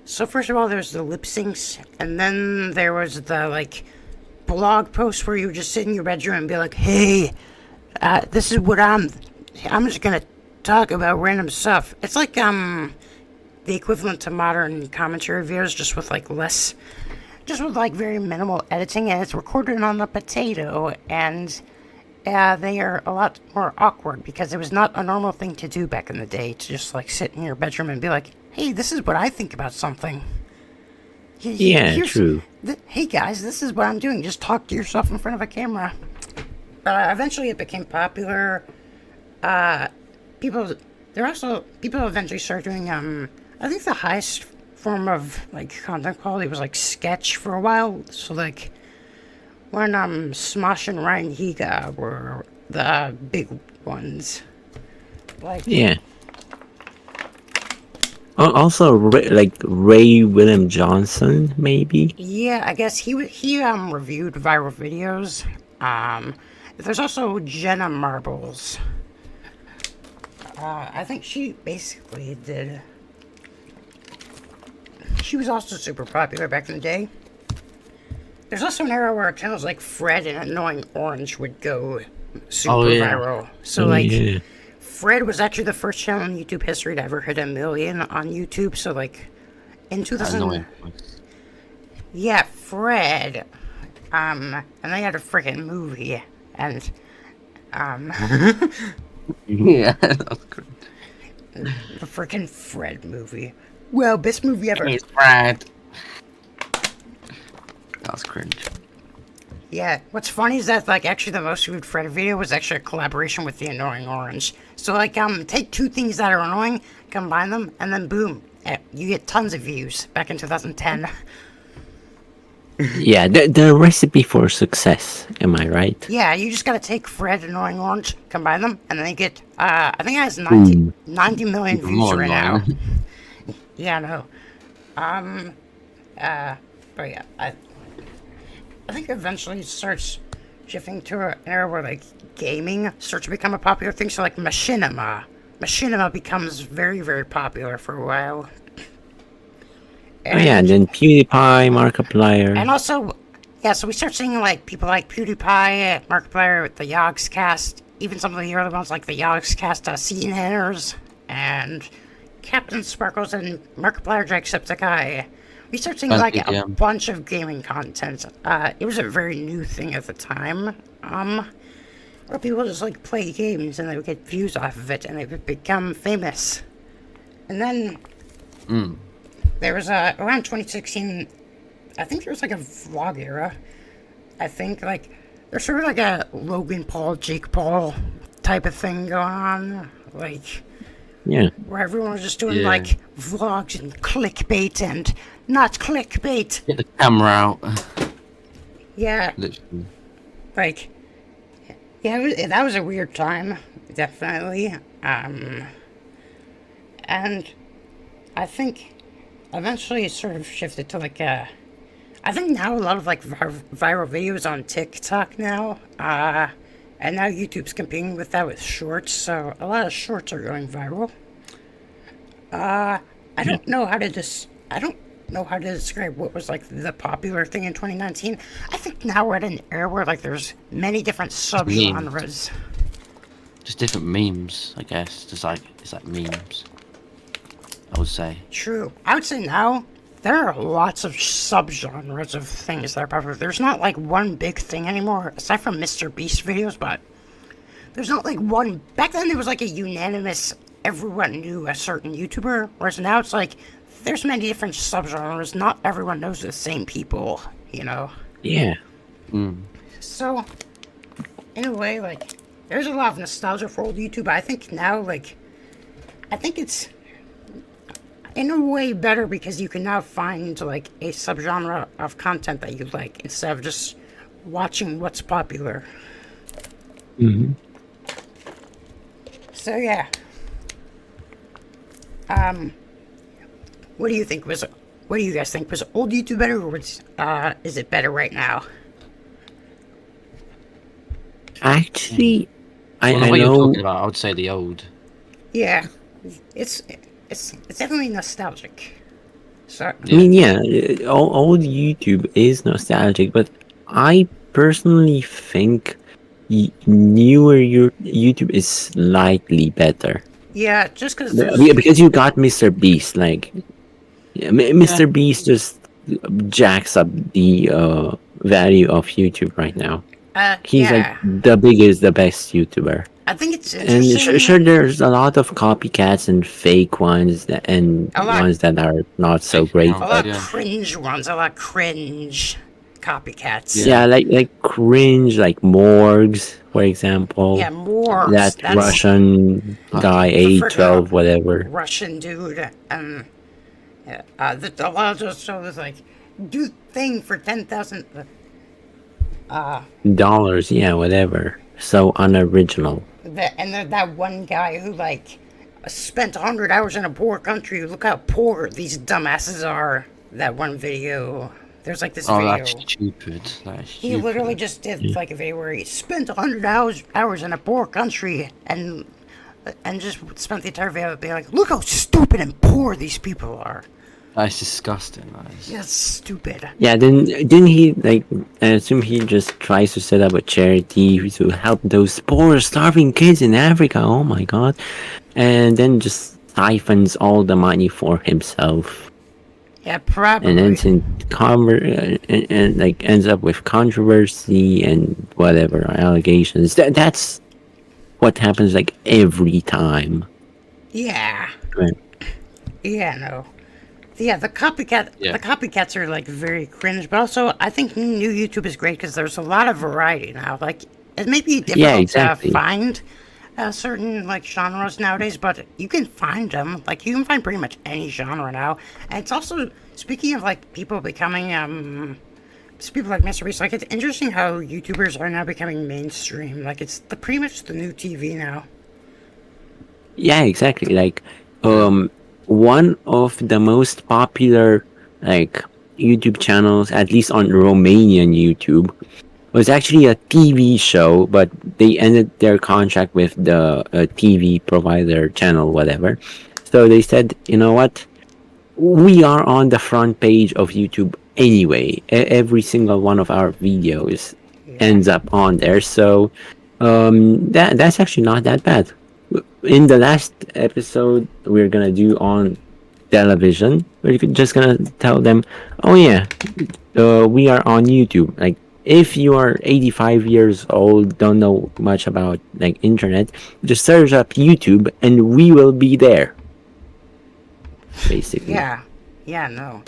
so first of all there's the lip syncs, and then there was the like blog post where you would just sit in your bedroom and be like, hey, this is what I'm just gonna talk about random stuff. It's like the equivalent to modern commentary videos, just with like very minimal editing, and it's recorded on the potato, and they are a lot more awkward because it was not a normal thing to do back in the day to just like sit in your bedroom and be like, hey, this is what I think about something. True. Hey guys, this is what I'm doing. Just talk to yourself in front of a camera. Eventually it became popular. People eventually started doing, I think the highest form of like content quality was like sketch for a while. So like, when Smosh and Ryan Higa were the big ones. Like, yeah. Also, like Ray William Johnson, maybe. Yeah, I guess he reviewed viral videos. There's also Jenna Marbles. I think she basically did. She was also super popular back in the day. There's also an era where channels like Fred and Annoying Orange would go super viral. So, like, Yeah. Fred was actually the first channel in YouTube history to ever hit 1 million on YouTube. So, like, in 2000, Annoying. yeah, Fred, and they had a freaking movie, and Yeah, that's great. the freaking Fred movie. Well, best movie ever. It's Brad. That's cringe. Yeah, what's funny is that, like, actually the most viewed Fred video was actually a collaboration with the Annoying Orange. So, like, take two things that are annoying, combine them, and then boom, you get tons of views back in 2010. Yeah, the recipe for success. Am I right? Yeah, you just gotta take Fred and Annoying Orange, combine them, and then you get, I think it has 90 million views More right now. annoying. Yeah, no. But yeah, I think eventually it starts shifting to an era where, like, gaming starts to become a popular thing. So, like, machinima becomes very, very popular for a while. Oh yeah, and then PewDiePie, Markiplier. And also, yeah, so we start seeing, like, people like PewDiePie, Markiplier with the Yogscast, even some of the early ones like the Yogscast Scene Hitters, and Captain Sparkles and Markiplier Jacksepticeye. We start seeing, like, a bunch of gaming content. It was a very new thing at the time. Where people just, like, play games and they would get views off of it and they would become famous. And then there was around 2016, I think there was, like, a vlog era. I think, like, there's sort of like a Logan Paul, Jake Paul type of thing going on. Like, Yeah. where everyone was just doing, like, vlogs and clickbait and not clickbait. Get the camera out. Yeah, Literally. like, yeah, that was a weird time, definitely. And I think eventually it sort of shifted to, like, I think now a lot of, like, viral videos on TikTok now, and now YouTube's competing with that with shorts, so a lot of shorts are going viral. I don't know how to describe what was, like, the popular thing in 2019. I think now we're at an era where, like, there's many different subgenres. Just different memes, I guess. Just like it's like memes. I would say. True. I would say now there are lots of subgenres of things that are popular. There's not, like, one big thing anymore, aside from Mr. Beast videos, but there's not, like, one. Back then there was, like, a unanimous, everyone knew a certain YouTuber, whereas now it's like there's many different subgenres. Not everyone knows the same people, you know? Yeah. So, in a way, like, there's a lot of nostalgia for old YouTube. I think now, like, I think it's in a way better because you can now find, like, a subgenre of content that you like instead of just watching what's popular. So, yeah. What do you guys think? Was old YouTube better, or is it better right now? Actually, I What you're know. talking about, I would say the old. Yeah, it's definitely nostalgic. So, I mean, yeah, old YouTube is nostalgic, but I personally think newer YouTube is slightly better. yeah, just because Because you got Mr. Beast, like, Mr. Beast just jacks up the value of YouTube right now. He's yeah, like the biggest, the best YouTuber. I think it's And interesting. sure, there's a lot of copycats and fake ones and A lot. ones that are not so Fake great. accounts. A lot of Yeah. cringe ones, a lot of cringe copycats. Yeah, like cringe, like Morgs, for example. Yeah, more. That That's Russian guy, the A12, freaking whatever. Russian dude. A lot of those shows, like, do thing for 10,000. Dollars, yeah, whatever. So unoriginal. That one guy who, like, spent 100 hours in a poor country. Look how poor these dumbasses are. That one video. There's like this Oh, video. that's stupid. That's He stupid. literally just did like a video where he spent 100 hours in a poor country and just spent the entire video being like, look how stupid and poor these people are. That's disgusting. That is. That's stupid. Yeah, then didn't he like? I assume he just tries to set up a charity to help those poor, starving kids in Africa. Oh my god! And then just siphons all the money for himself, Yeah, probably. and ends in and like ends up with controversy and whatever allegations. That's what happens like every time. Yeah. Right. Yeah, no. Yeah, the copycats are like very cringe, but also I think new YouTube is great because there's a lot of variety now. Like it may be difficult exactly. to find certain like genres nowadays, but you can find them. Like you can find pretty much any genre now. And it's also speaking of like people becoming people like Mr. Beast. Like it's interesting how YouTubers are now becoming mainstream. Like it's pretty much the new TV now. Yeah, exactly. Like, one of the most popular like YouTube channels, at least on Romanian YouTube, was actually a TV show, but they ended their contract with the TV provider channel, whatever. So they said, you know what? We are on the front page of YouTube anyway. Every single one of our videos ends up on there. So that's actually not that bad. In the last episode we're gonna do on television, we're just gonna tell them, oh yeah, we are on YouTube. Like if you are 85 years old, don't know much about like internet, just search up YouTube and we will be there, basically. Yeah, no.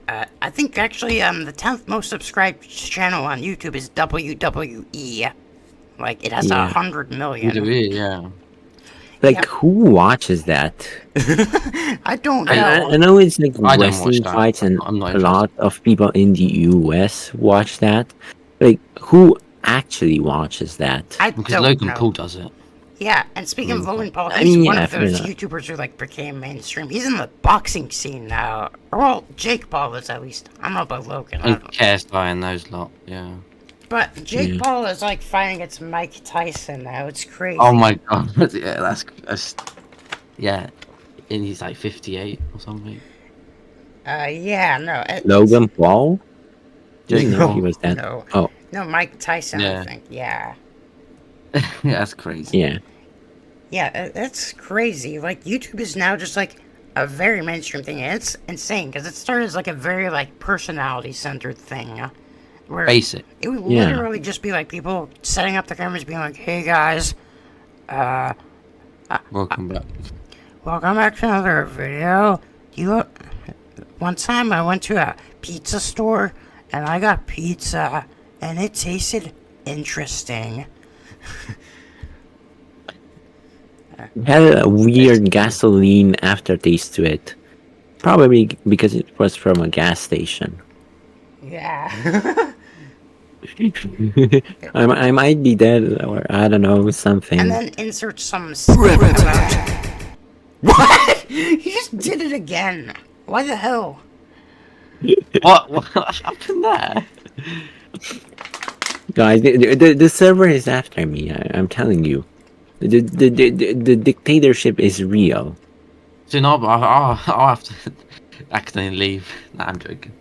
I think actually the 10th most subscribed channel on YouTube is WWE. Like it has 100 million. Yeah. Like Yep. who watches that? I don't know. I know it's like I don't wrestling watch that. fights, and I'm not a lot of people in the US watch that. Like who actually watches that? I Because don't Logan know. Paul does it. Yeah, and speaking of Logan Paul, I he's mean, one yeah, of those fair enough. YouTubers who like became mainstream. He's in the boxing scene now. Or, well, Jake Paul is at least. I don't know about Logan. I And don't. KSI and those lot. Yeah. But Jake Paul is like fighting against Mike Tyson now. It's crazy. Oh my god. Yeah, that's yeah. And he's like 58 or something. Yeah, no. Logan Paul? Didn't Jake know Paul. he was that. No. Oh, No, Mike Tyson, I Yeah. think. Yeah. Yeah, that's crazy. yeah. Yeah, that's crazy. Like, YouTube is now just like a very mainstream thing. And it's insane because it started as like a very like personality-centered thing. Where Basic. it would Yeah. literally just be like people setting up the cameras being like, hey guys, Welcome back. welcome back to another video. One time I went to a pizza store and I got pizza and it tasted interesting. It had a weird gasoline aftertaste to it. Probably because it was from a gas station. Yeah. I might be dead, or I don't know, something. And then insert some skit about... What? He just did it again. Why the hell? What happened there? Guys, the server is after me. I'm telling you, the dictatorship is real. So no, but I'll have to accidentally leave. Nah, I'm joking.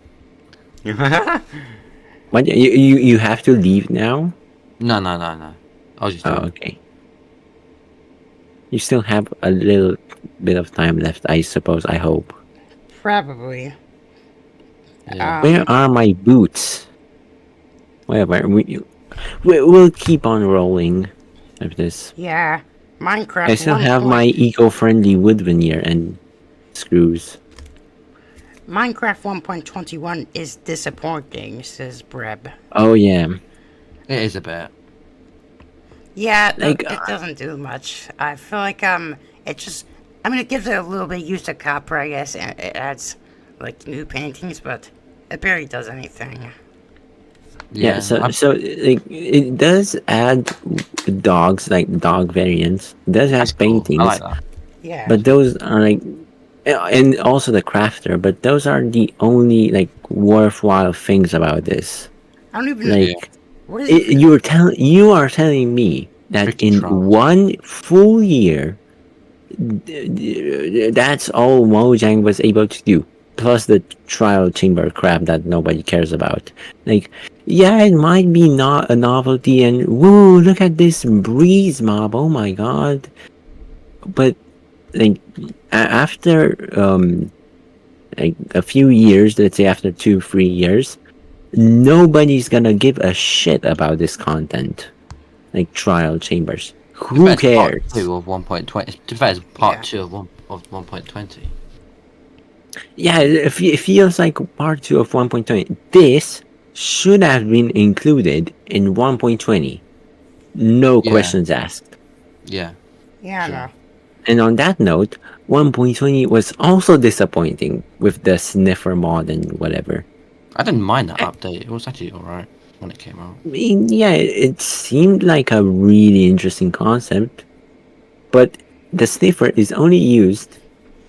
What you have to leave now? No. I was just Oh, joking. okay. You still have a little bit of time left, I suppose. I hope. Probably. Yeah. Where are my boots? Whatever. We'll keep on rolling with this. Yeah. Minecraft. I still have my eco-friendly wood veneer and screws. Minecraft 1.21 is disappointing, says Breb. Oh yeah. It is a bit. Yeah, Like, it doesn't do much. I feel like it just. I mean, it gives it a little bit of use of copper, I guess, and it adds like new paintings, but it barely does anything. Yeah, so like, it does add dogs, like dog variants. It does have That's cool. paintings. I like that. Yeah. but those are like, and also the crafter. But those are the only like worthwhile things about this. I don't even. Yeah. Like, What is it for? you are telling me that Tricky in trials. one full year, that's all Mojang was able to do. Plus the trial chamber crap that nobody cares about. Like, yeah, it might be not a novelty, and woo, look at this breeze mob. Oh my god! But like after like a few years, let's say after 2 3 years, nobody's gonna give a shit about this content. Like trial chambers. To be fair, Who it's part cares? 2 of 1.20. To be fair, it's part Yeah. 2 of 1.20. Yeah, it feels like part 2 of 1.20. This should have been included in 1.20. No Yeah. questions asked. Yeah. Yeah, Sure. no. And on that note, 1.20 was also disappointing with the sniffer mod and whatever. I didn't mind that I update. It was actually alright when it came out. mean, yeah, it seemed like a really interesting concept, but the sniffer is only used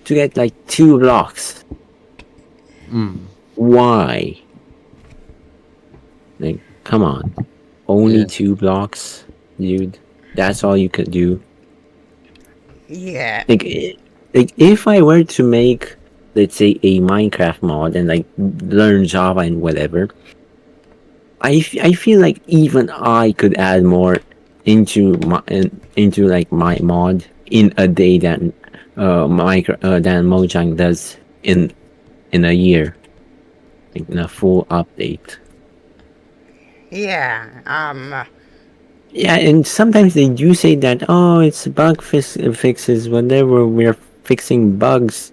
to get like 2 blocks. Mm. Why? Like, come on. Only Yeah. 2 blocks, dude. That's all you could do. Yeah. Like, like if I were to make, let's say, a Minecraft mod and like learn Java and whatever, I feel like even I could add more into like my mod in a day than than Mojang does in a year, like in a full update. Yeah. Yeah, and sometimes they do say that, oh, it's fixes, whatever, we're fixing bugs.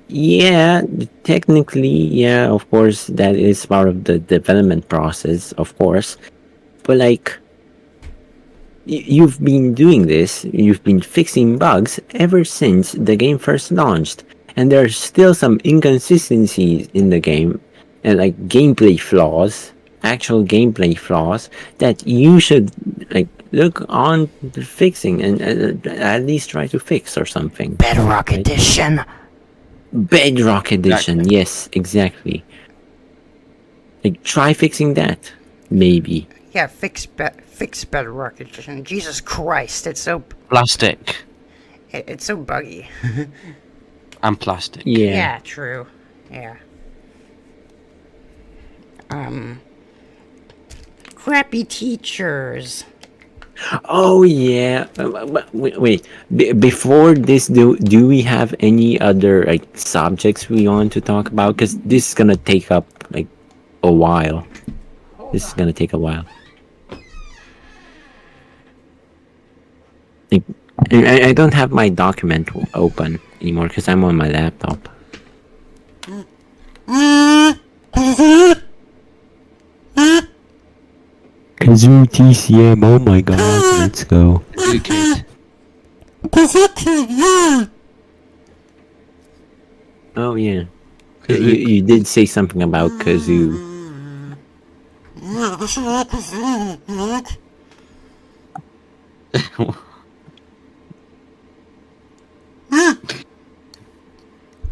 Yeah, technically, yeah, of course, that is part of the development process, of course. But like, you've been doing this, you've been fixing bugs ever since the game first launched, and there are still some inconsistencies in the game, and like gameplay flaws, actual gameplay flaws that you should like look on fixing and at least try to fix or something. Bedrock Right? Edition. Bedrock Edition, Exactly. yes, exactly. Like try fixing that, maybe. Yeah, fix Bedrock Edition. Jesus Christ, Plastic. it's so buggy. And plastic. Yeah. Yeah, true. Yeah. Um, crappy teachers. Oh yeah. Wait. Before this, do we have any other like subjects we want to talk about? Because this is gonna take up like a while. This is gonna take a while. Like, I don't have my document open anymore because I'm on my laptop. Kazoo TCM. Oh my god. Let's go. Good kid. Oh yeah. You did say something about Kazoo.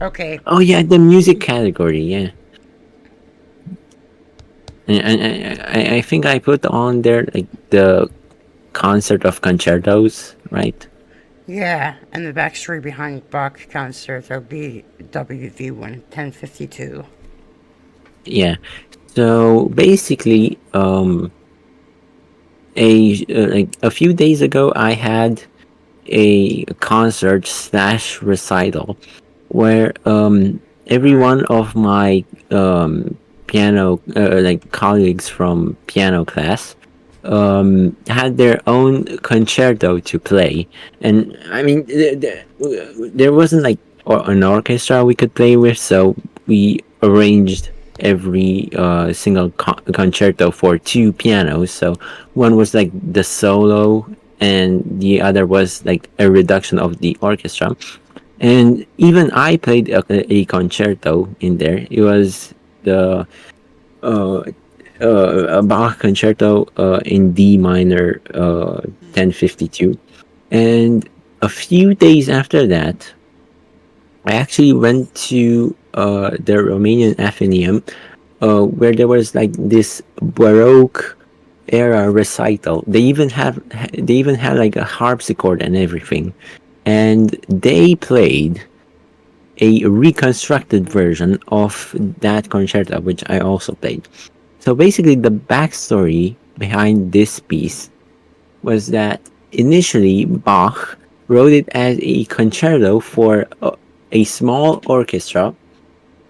Okay. Oh yeah, the music category, yeah. And I think I put on there like the concert of concertos, right? Yeah, and the backstory behind Bach Concerto BWV 1052. Yeah. So basically, like a few days ago, I had a concert slash recital where every one of my piano like colleagues from piano class had their own concerto to play, and I mean there wasn't like an orchestra we could play with, so we arranged every single concerto for 2 pianos. So one was like the solo and the other was like a reduction of the orchestra. And even I played a concerto in there. It was the uh, a Bach concerto in D minor 1052. And a few days after that, I actually went to the Romanian Athenaeum, where there was like this Baroque era recital. They even had like a harpsichord and everything, and they played a reconstructed version of that concerto, which I also played. So basically, the backstory behind this piece was that initially Bach wrote it as a concerto for a small orchestra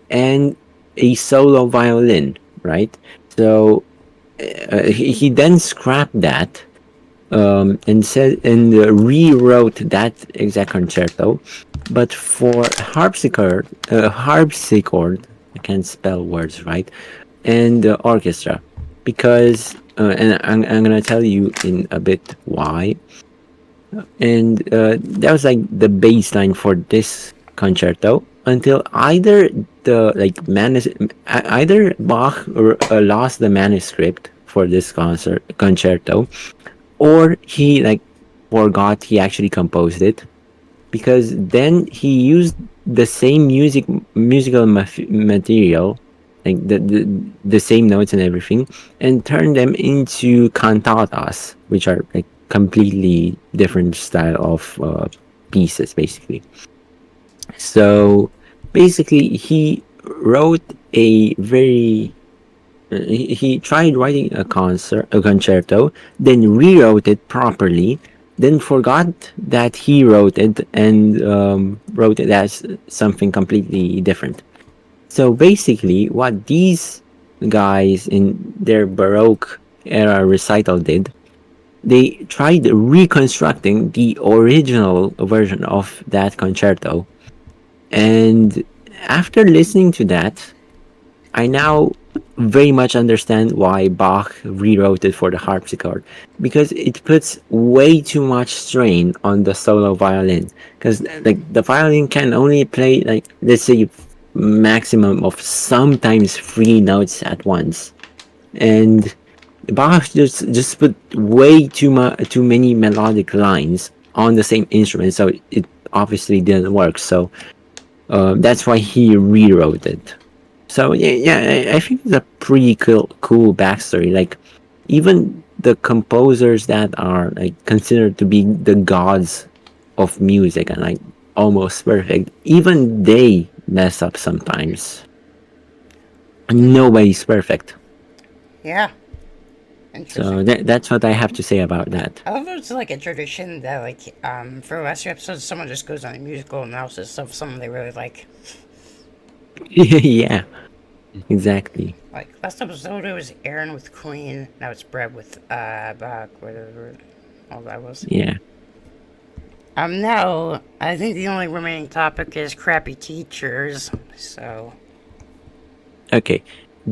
and a solo violin, right? So he then scrapped that and rewrote that exact concerto, but for harpsichord, I can't spell words right, and the orchestra, because and I'm gonna tell you in a bit why. And that was like the baseline for this concerto until either either Bach lost the manuscript for this concerto, or he like forgot he actually composed it, because then he used the same musical material, like the same notes and everything, and turned them into cantatas, which are like completely different style of pieces basically. So basically he wrote a very he tried writing a concerto, then rewrote it properly, then forgot that he wrote it and wrote it as something completely different. So basically, what these guys in their Baroque era recital did, they tried reconstructing the original version of that concerto. And after listening to that, I now very much understand why Bach rewrote it for the harpsichord, because it puts way too much strain on the solo violin, because like the violin can only play like, let's say, maximum of sometimes 3 notes at once, and Bach just put way too many melodic lines on the same instrument, so it obviously didn't work. So that's why he rewrote it. So I think it's a pretty cool backstory. Like, even the composers that are like considered to be the gods of music and like almost perfect, even they mess up sometimes. Nobody's perfect. Yeah. So Interesting. that's what I have to say about that. I love it's like a tradition that, like, for the last few episodes, someone just goes on a musical analysis of something they really like. Yeah, exactly. Like, last episode it was Aaron with Queen, now it's Breb with, Bach, whatever all that was. Yeah. Now, I think the only remaining topic is crappy teachers, so... Okay.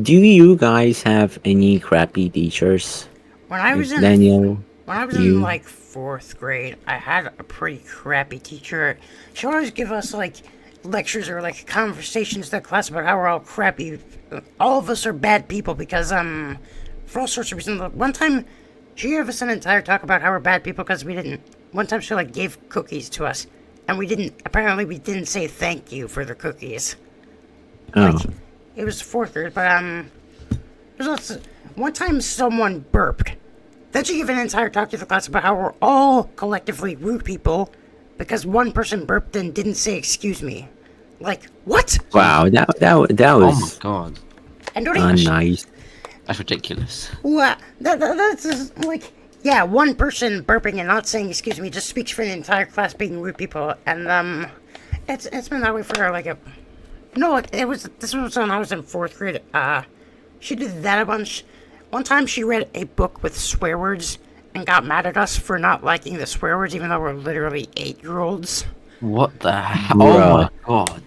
Do you guys have any crappy teachers? When I was Like in Daniel, When I was in you? like 4th grade, I had a pretty crappy teacher. She would always give us like lectures or like conversations to the class about how we're all crappy. All of us are bad people because for all sorts of reasons. One time, she gave us an entire talk about how we're bad people because we didn't. One time, she like gave cookies to us, and we didn't. Apparently, we didn't say thank you for the cookies. Like, Oh. it was 4th grade, but there's also one time someone burped. Then she gave an entire talk to the class about how we're all collectively rude people because one person burped and didn't say excuse me. Like, what? Wow, that Oh my was god, And don't even... nice. that's ridiculous. What? That's just, like... Yeah, one person burping and not saying excuse me just speaks for the entire class being rude people. And, it's been that way for, like, a... No, this was when I was in 4th grade. She did that a bunch. One time she read a book with swear words and got mad at us for not liking the swear words, even though we're literally 8-year-olds. What the hell? Oh my god.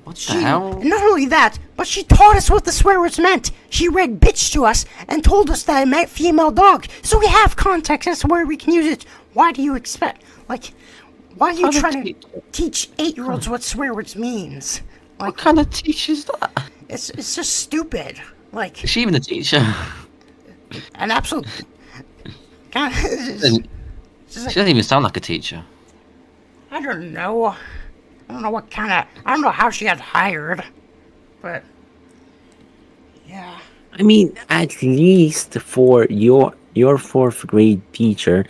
What the hell? And not only that, but she taught us what the swear words meant. She read bitch to us and told us that it meant female dog. So we have context as to where we can use it. Why do you expect, like, why are you trying to teach 8-year-olds what swear words means? Like, What kind of teacher is that? it's just stupid. Like, Is she even a teacher? an absolute... She doesn't even sound like a teacher. I don't know. I don't know what kind of. I don't know how she got hired, but yeah. I mean, at least for your fourth grade teacher,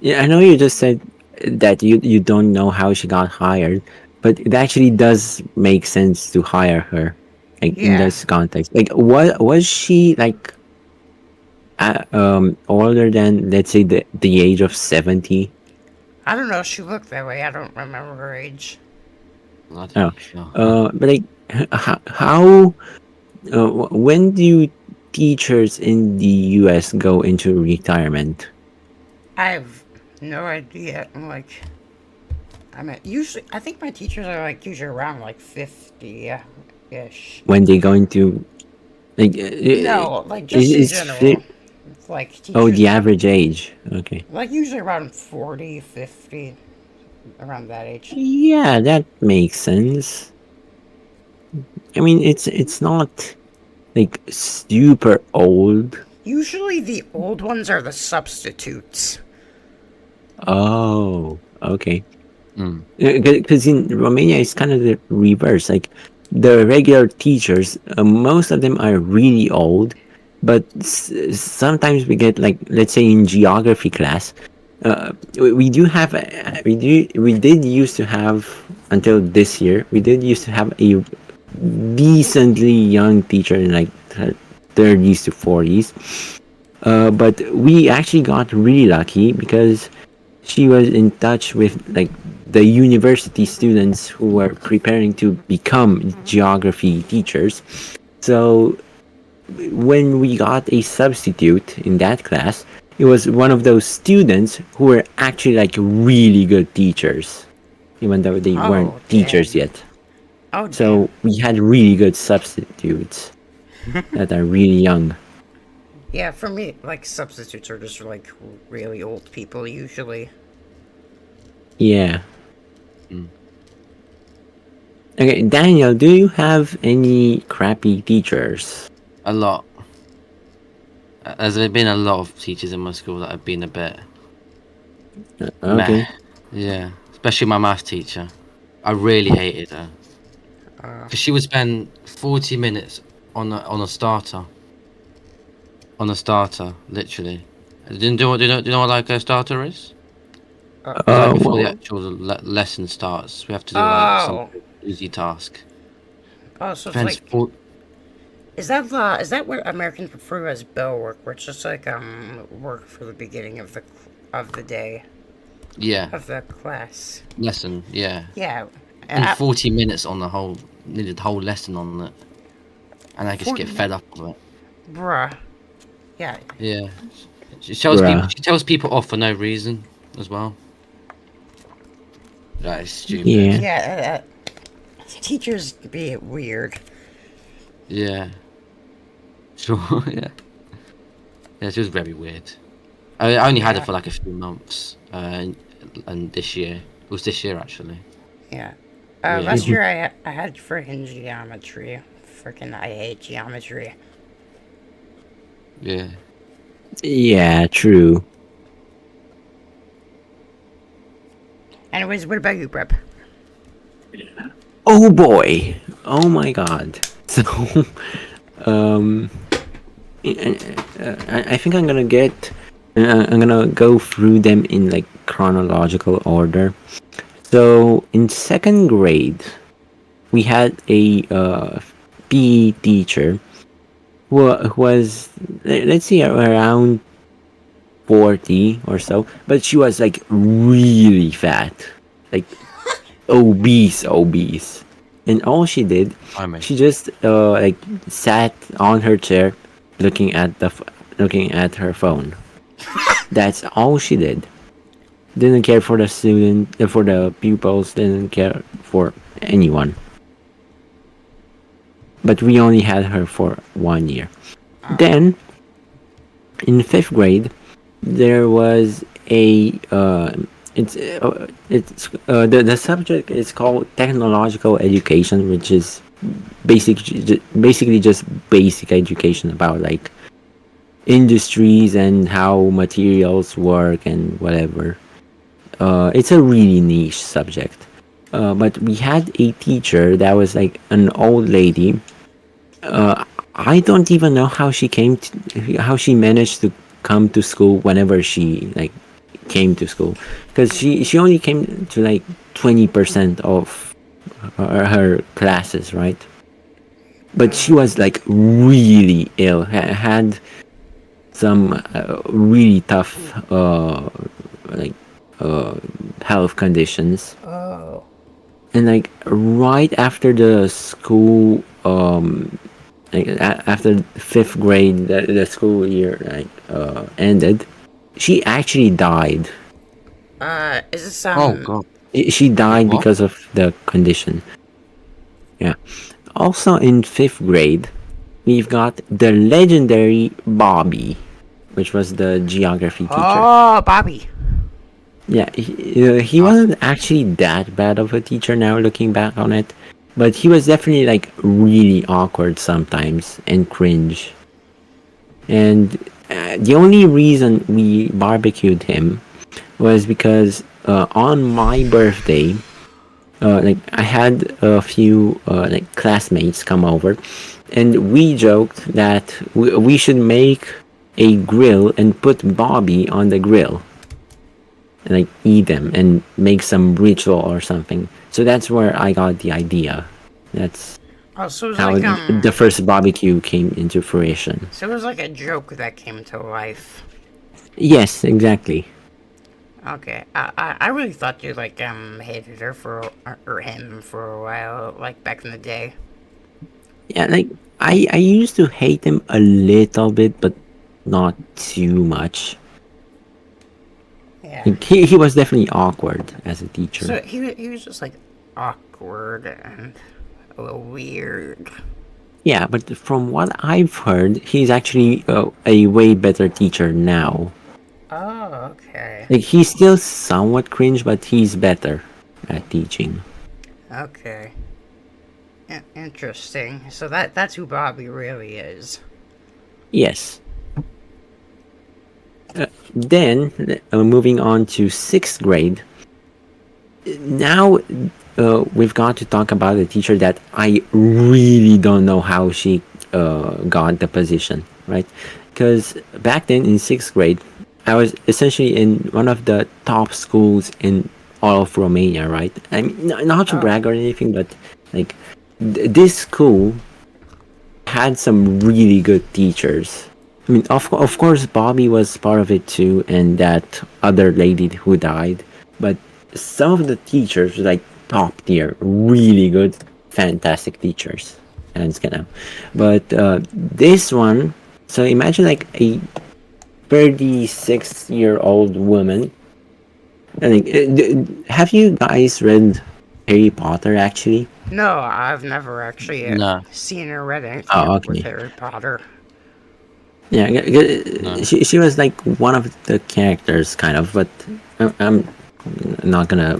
yeah, I know you just said that you don't know how she got hired, but it actually does make sense to hire her, like in Yeah. this context. Like, what was she like? Older than, let's say, the age of 70. I don't know. She looked that way. I don't remember her age. I don't Oh, know. but like, how when do teachers in the U.S. go into retirement? I have no idea. I'm like, I mean, usually, I think my teachers are like usually around like 50 ish. When they go into like No, like just in general. It's like oh, teachers, the average age? Okay, like usually around 40, 50, around that age. yeah, that makes sense. I mean, it's not like super old. Usually the old ones are the substitutes. Oh, okay. Mm. Because in Romania it's kind of the reverse. Like the regular teachers, most of them are really old, but sometimes we get, like, let's say in geography class, we do have we did used to have, until this year, we did used to have a decently young teacher in like 30s to 40s. But we actually got really lucky because she was in touch with like the university students who were preparing to become geography teachers. So when we got a substitute in that class, it was one of those students who were actually like really good teachers, even though they weren't Oh, teachers damn. yet. Oh, damn. So we had really good substitutes that are really young. Yeah, for me, like, substitutes are just, like, really old people, usually. Yeah. Mm. Okay, Daniel, do you have any crappy teachers? A lot. There's been a lot of teachers in my school that have been a bit meh. Okay. Yeah, especially my math teacher. I really hated her because she would spend 40 minutes on a starter. On a starter, literally. Do you know what like a starter is? It's like before the Well, actual lesson starts. We have to do like some Oh. easy task. Oh, so it's Depends. like, is that what Americans refer to as bell work, where it's just like, work for the beginning of the day, Yeah, of the class? lesson. Yeah, Yeah. and Uh, 40 minutes on needed the whole lesson on it, and I just 40 get fed up of it. Bruh. Yeah. Yeah, she tells people. bruh. She tells people off for no reason as well. That is stupid. Yeah. Yeah, teachers be weird. Yeah. Sure. Yeah. Yeah, she was very weird. I only had her Yeah. for like a few months, and this year it was this year actually. Yeah. Yeah. Last year I had freaking geometry. Freaking I hate geometry. Yeah. Yeah, true. Anyways, what about you, Breb? Oh boy. Oh my god. So, um, I think I'm gonna get. I'm gonna go through them in like chronological order. So in second grade, we had a PE teacher who was, let's say, around 40 or so, but she was like really fat, like obese. And all she did, I mean. she just like sat on her chair, looking at looking at her phone. That's all she did. Didn't care for the for the pupils. Didn't care for anyone. But we only had her for 1 year. Then, in fifth grade, there was a the subject is called technological education, which is basically just basic education about like industries and how materials work and whatever. it's a really niche subject. But we had a teacher that was like an old lady. I don't even know how she managed to come to school whenever she like came to school, because she only came to like 20% of her classes, right? But she was like really ill, had some really tough like health conditions, Oh. and like right after the school like after fifth grade, the school year like ended, she actually died. Is this Oh god. She died What? because of the condition. Yeah. Also in fifth grade, we've got the legendary Bobby, which was the geography teacher. Oh, Bobby. Yeah, he wasn't actually that bad of a teacher now looking back on it, but he was definitely like really awkward sometimes and cringe. And the only reason we barbecued him was because on my birthday, like I had a few like classmates come over, and we joked that we should make a grill and put Bobby on the grill and like eat them and make some ritual or something. So that's where I got the idea. That's Oh, so it was how like the first barbecue came into fruition. so it was like a joke that came to life. Yes, exactly. Okay, I really thought you like hated her for or him for a while, like back in the day. Yeah, like I used to hate him a little bit, but not too much. Yeah. Like, he was definitely awkward as a teacher. So he was just like awkward and a little weird. Yeah, but from what I've heard, he's actually a way better teacher now. Oh, okay. Like he's still somewhat cringe, but he's better at teaching. Okay. Interesting. So that's who Bobby really is. Yes. Then, moving on to sixth grade. Now, we've got to talk about a teacher that I really don't know how she got the position, right? Because back then in sixth grade, I was essentially in one of the top schools in all of Romania, right? I mean, not to Oh. brag or anything, but like this school had some really good teachers. I mean, of course, Bobby was part of it too, and that other lady who died. But some of the teachers were like top tier, really good, fantastic teachers. Hands down. But this one, so imagine like a 36-year-old woman. I think, have you guys read Harry Potter actually? No, I've never actually No. seen or read anything Oh, with okay. Harry Potter. Yeah, No. she was like one of the characters, kind of, but I'm not gonna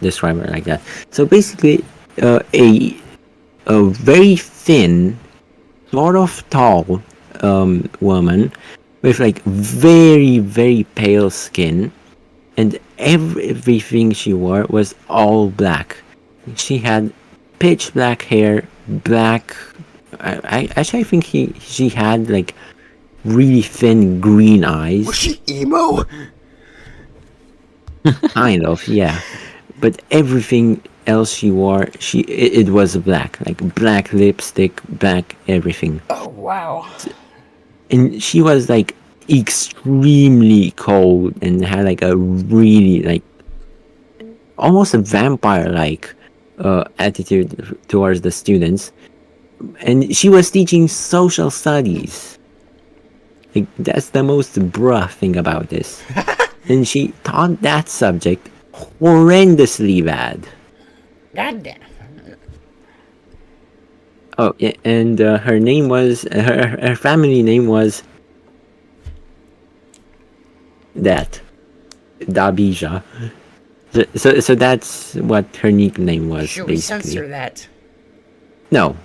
describe her like that. So basically, a very thin, sort of tall woman with like very pale skin, and everything she wore was all black. She had pitch black hair, black. I actually think she had like really thin green eyes. Was she emo? Kind of, yeah. But everything else she wore, it was black, like black lipstick, black everything. Oh wow. And she was like extremely cold and had like a really like almost a vampire like attitude towards the students. And she was teaching social studies. Like that's the most bruh thing about this. And she taught that subject horrendously bad. Goddamn. Oh, yeah, and her name was her family name was that Dabija. So that's what her nickname was. Should we basically. censor that? No,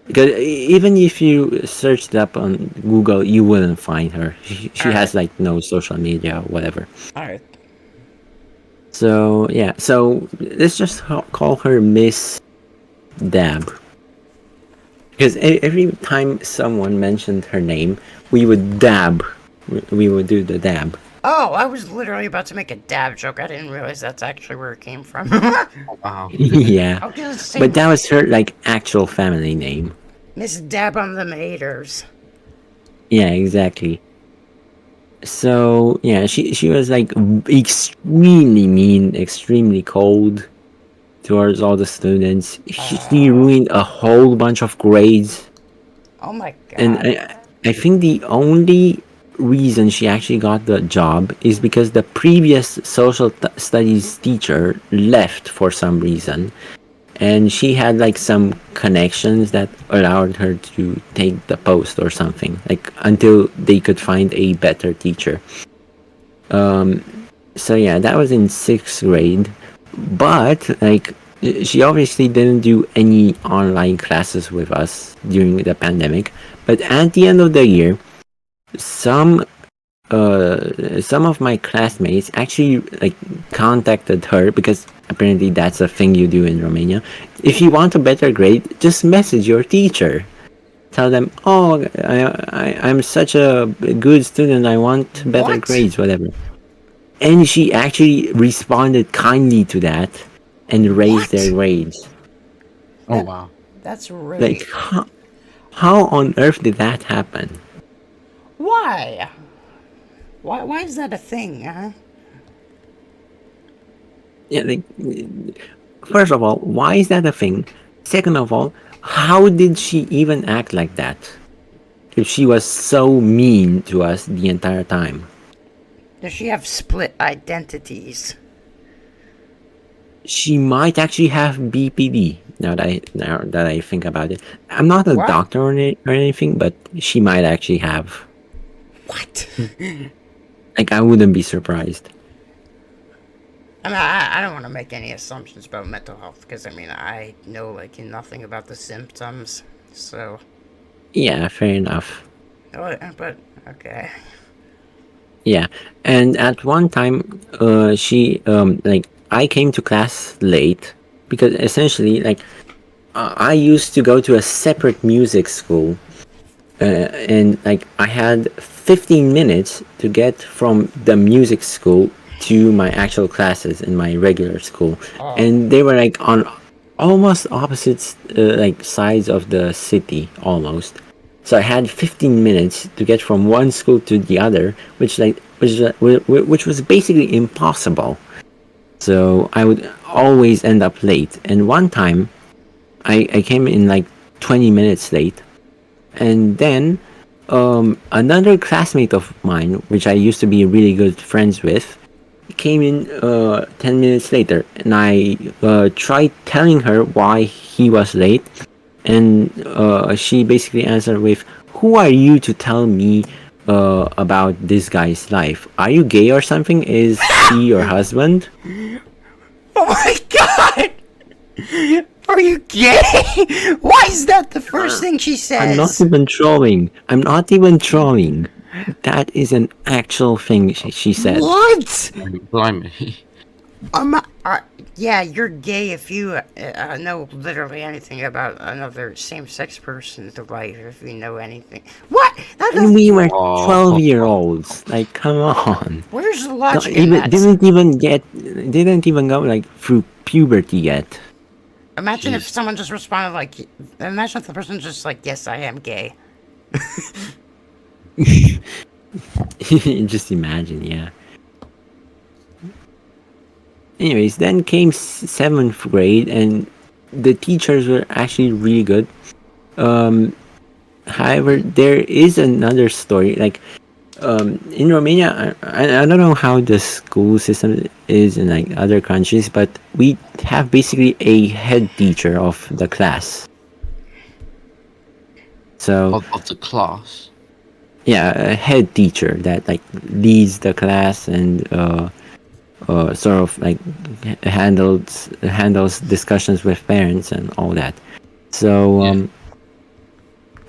because even if you searched up on Google, you wouldn't find her. She has Alright. like no social media or whatever. Alright. So yeah, so let's just call her Miss Dab, because every time someone mentioned her name, we would dab. We would do the dab. Oh, I was literally about to make a dab joke. I didn't realize that's actually where it came from. Oh, wow. Yeah, I was gonna say but that was her like actual family name. Miss Dab on the Maters. Yeah, exactly. So yeah, she was like extremely mean, extremely cold towards all the students. She ruined a whole bunch of grades, Oh my and god. I think the only reason she actually got the job is because the previous social studies teacher left for some reason, and she had like some connections that allowed her to take the post or something, like until they could find a better teacher. So yeah, that was in 6th grade, but like she obviously didn't do any online classes with us during the pandemic. But at the end of the year, some some of my classmates actually like contacted her, because apparently that's a thing you do in Romania. If you want a better grade, just message your teacher. Tell them, oh, I'm such a good student, I want better What? grades, whatever. And she actually responded kindly to that and raised their What? grades. Oh, That, wow. that's Like, really. how on earth did that happen? Why? Why is that a thing, huh? Yeah, like, first of all, why is that a thing? Second of all, how did she even act like that if she was so mean to us the entire time? Does she have split identities? She might actually have BPD. Now that I think about it, I'm not a What? doctor or anything, but she might actually have. What? Like, I wouldn't be surprised. I mean, I don't want to make any assumptions about mental health because I mean I know like nothing about the symptoms, so. Yeah, fair enough. But okay. Yeah, and at one time, she like I came to class late because essentially, like, I used to go to a separate music school, and like I had 15 minutes to get from the music school to my actual classes in my regular school, and they were like on almost opposite like sides of the city almost. So I had 15 minutes to get from one school to the other, which was basically impossible. So I would always end up late. And one time, I came in like 20 minutes late, and then another classmate of mine, which I used to be really good friends with, came in 10 minutes later, and I tried telling her why he was late, and she basically answered with, who are you to tell me about this guy's life? Are you gay or something? Is he your husband? Oh my god! Are you gay? Why is that the first thing she I'm not says? even trolling. I'm not even trolling. That is an actual thing she said. What? Blimey. Yeah, you're gay if you know literally anything about another same-sex person's life. If you know anything, what? And we were Oh. 12-year-olds. Like, come on. Where's the Not logic in even that? didn't even go like through puberty yet. Imagine if Jeez. someone just responded like, imagine if the person just like, yes, I am gay. Just imagine, yeah. Anyways, then came 7th grade, and the teachers were actually really good. However, there is another story. Like, in Romania, I don't know how the school system is in like other countries, but we have basically a head teacher of the class. So Of the class. yeah, a head teacher that like leads the class and sort of like handles discussions with parents and all that. So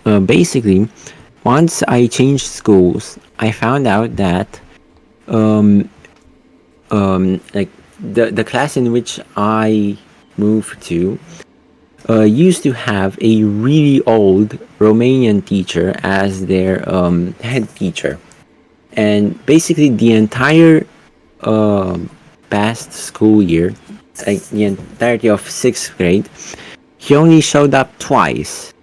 Yeah. basically, once I changed schools, I found out that like the class in which I moved to used to have a really old Romanian teacher as their head teacher, and basically the entire past school year, like the entirety of 6th grade, he only showed up twice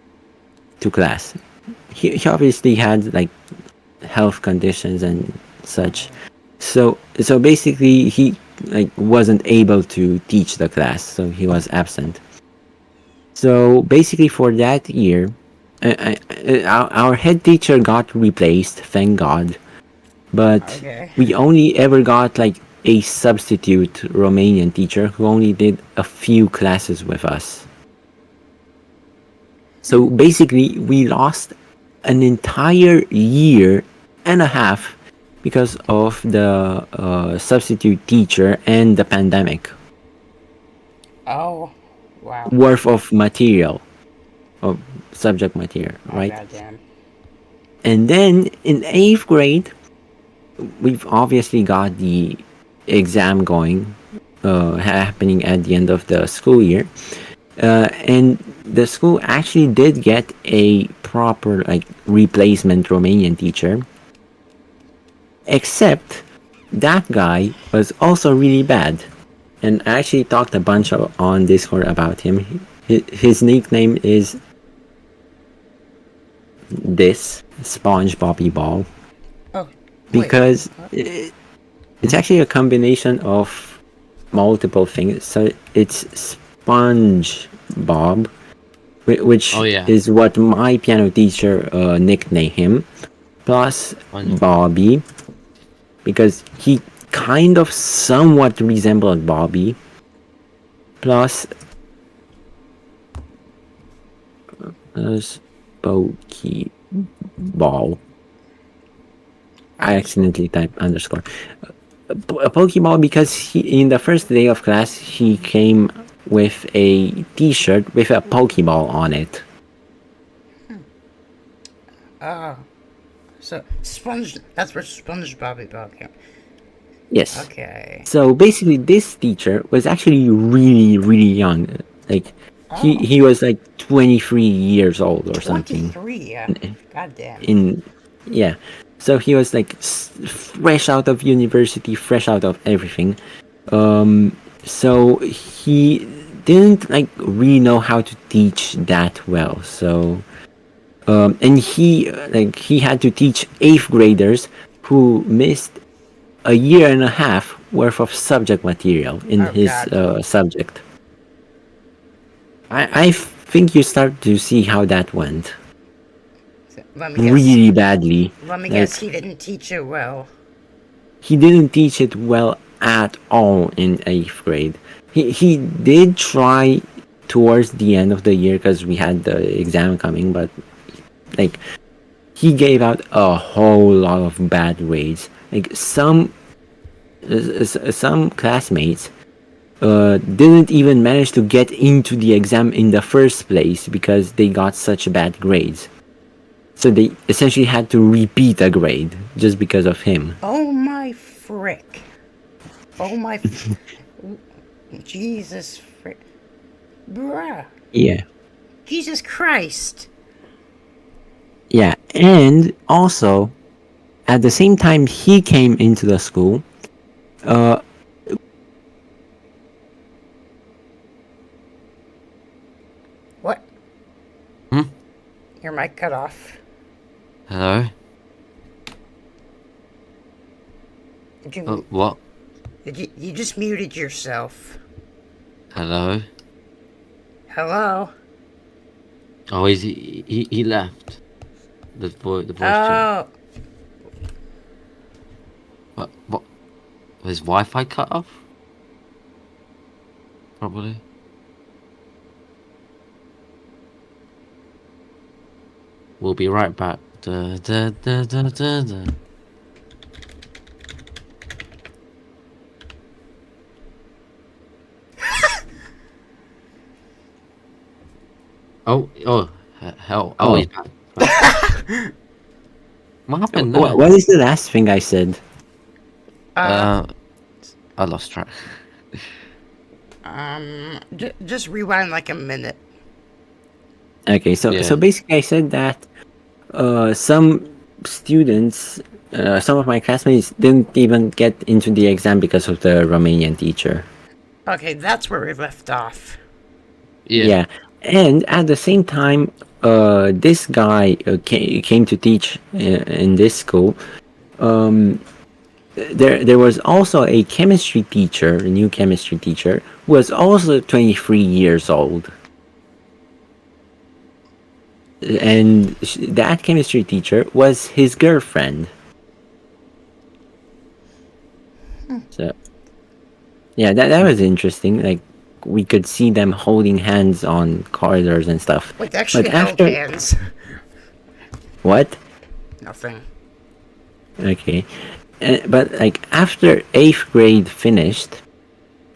to class. He obviously had like health conditions and such, so basically he like wasn't able to teach the class, so he was absent. So basically for that year, our head teacher got replaced, thank God, but Okay. we only ever got like a substitute Romanian teacher who only did a few classes with us. So basically, we lost an entire year and a half because of the substitute teacher and the pandemic Oh, wow. worth of material, of subject material, Oh, right? goddamn. And then in 8th grade, we've obviously got the exam going, happening at the end of the school year. And the school actually did get a proper like replacement Romanian teacher, except that guy was also really bad. And I actually talked a bunch on Discord about him. His nickname is this SpongeBobby Ball, Oh, wait. because it's actually a combination of multiple things. So it's SpongeBob, which Oh, yeah. is what my piano teacher nicknamed him, plus SpongeBob. Bobby, because he kind of somewhat resembled Bobby, plus Pokeball. I accidentally typed underscore. A Pokeball because in the first day of class he came with a T-shirt with a Pokeball on it. Oh. So, that's where SpongeBob came. Yes. Okay. So basically, this teacher was actually really, really young. Like he was like 23 years old or something. 23, yeah. Goddamn. Yeah. So he was like fresh out of university, fresh out of everything. So he didn't like really know how to teach that well. So and he had to teach 8th graders who missed a year and a half worth of subject material in his God. subject. I think you start to see how that went Let me guess. really badly. Let me Like, guess, he didn't teach it well. he didn't teach it well at all in 8th grade. He did try towards the end of the year because we had the exam coming, but like he gave out a whole lot of bad grades. Like some classmates didn't even manage to get into the exam in the first place because they got such bad grades. So they essentially had to repeat a grade just because of him. Oh my frick. Oh my. Jesus frick. Bruh. Yeah. Jesus Christ. Yeah. And also, at the same time he came into the school, What? Hmm? Your mic cut off. Hello? Did you, What? you just muted yourself. Hello? Hello? Oh, he left. The voice chat. Oh. What? His Wi-Fi cut off? Probably. We'll be right back. Da, da, da, da, da, da. Hell. Oh, he's back. What happened there? what is the last thing I said? I lost track. Just rewind like a minute. Okay, so Yeah. basically, I said that some students, some of my classmates didn't even get into the exam because of the Romanian teacher. Okay, that's where we left off. Yeah. And at the same time, this guy came to teach in this school. There was also a chemistry teacher, a new chemistry teacher, who was also 23 years old. And that chemistry teacher was his girlfriend. So, yeah, that was interesting. Like, we could see them holding hands on corridors and stuff. Wait, they actually But held after hands. what? Nothing. Okay, but like after 8th grade finished,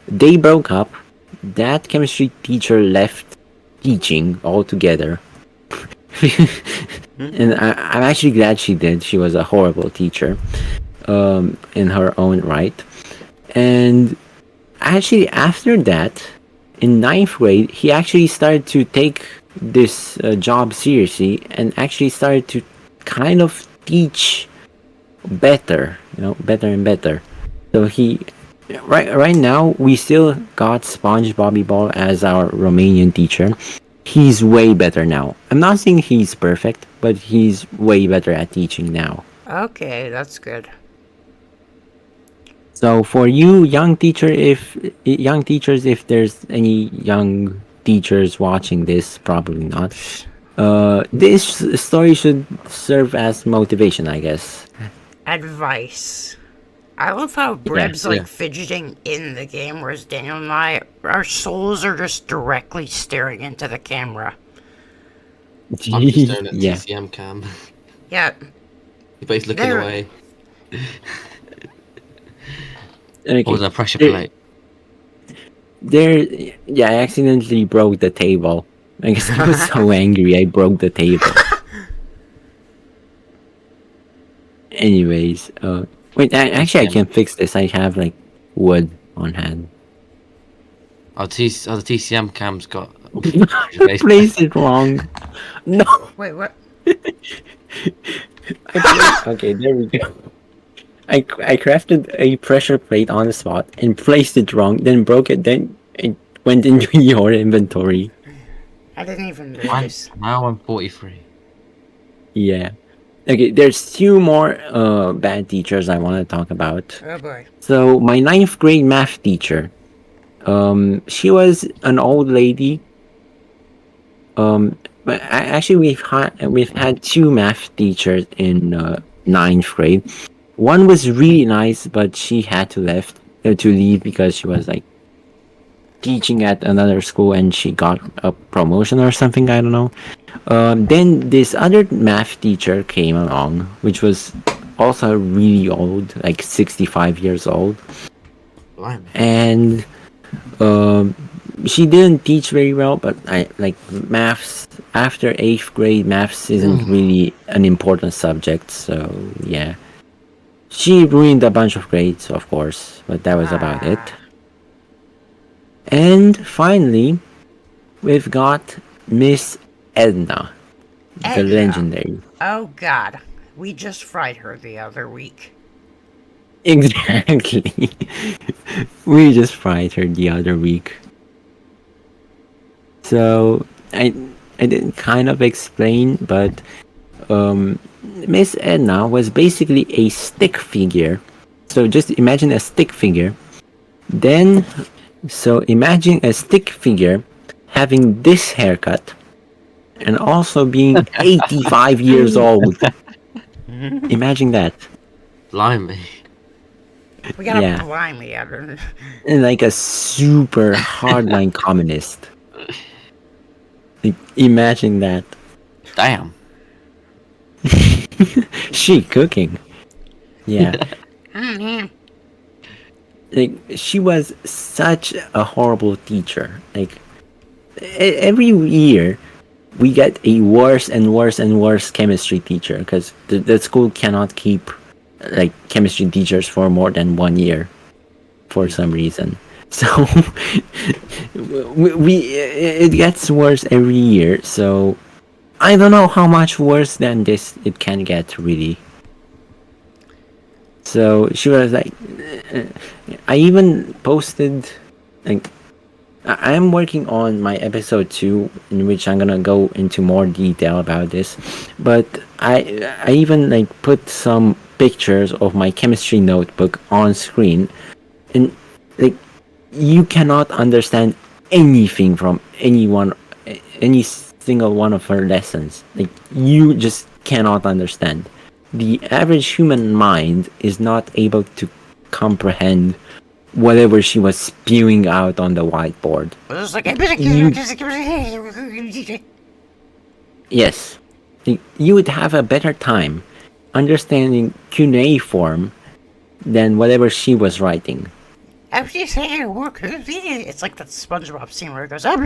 they broke up. That chemistry teacher left teaching altogether. And I'm actually glad she did. She was a horrible teacher, in her own right. And actually, after that, in 9th grade, he actually started to take this job seriously and actually started to kind of teach better, better and better. So right now we still got Sponge Bobby Ball as our Romanian teacher. He's way better now. I'm not saying he's perfect, but he's way better at teaching now. Okay, that's good. So for you young teachers, if there's any young teachers watching this, probably not. This story should serve as motivation, I guess. Advice. I love how Breb's like fidgeting in the game, whereas Daniel and I, our souls are just directly staring into the camera. I'm just staring at Yeah. TCM cam. Yeah. But he's looking There- away. Okay. Or was that pressure plate? Yeah, I accidentally broke the table. I guess I was so angry I broke the table. Anyways, wait, actually I can fix this. I have like wood on hand. Oh, the TCM cam's got. Placed it wrong. No. Wait, what? Okay, there we go. I crafted a pressure plate on the spot and placed it wrong, then broke it, then it went into your inventory. I didn't even notice. Now I'm 43. Yeah. Okay, there's two more bad teachers I want to talk about. Oh boy. So my 9th grade math teacher, she was an old lady. But actually we've had two math teachers in 9th grade. One was really nice, but she had to leave because she was like teaching at another school and she got a promotion or something. I don't know. Then this other math teacher came along, which was also really old, like 65 years old. Blimey. And she didn't teach very well, but I like maths. After 8th grade, maths isn't really an important subject, so yeah. She ruined a bunch of grades, of course, but that was about it. And finally, we've got Miss Edna, the Edna. legendary. Oh god. We just fried her the other week. Exactly. We just fried her the other week. So I didn't kind of explain, but Miss Edna was basically a stick figure. So just imagine a stick figure. Then, so imagine a stick figure having this haircut and also being 85 years old. Imagine that. Blimey. We got a Yeah. blimey at her. And like a super hardline communist. Like, imagine that. Damn. She cooking. Yeah. Mm-hmm. Like, she was such a horrible teacher. Like, every year we get a worse and worse and worse chemistry teacher because the school cannot keep like chemistry teachers for more than 1 year for some reason. So it gets worse every year. So I don't know how much worse than this it can get, really. So she was like, I even posted, like, I am working on my episode 2, in which I'm gonna go into more detail about this. But I even like put some pictures of my chemistry notebook on screen, and like you cannot understand anything from any single one of her lessons. Like you just cannot understand. The average human mind is not able to comprehend whatever she was spewing out on the whiteboard. It's like, Yes, you would have a better time understanding cuneiform than whatever she was writing. it's like that SpongeBob scene where it goes. Yeah,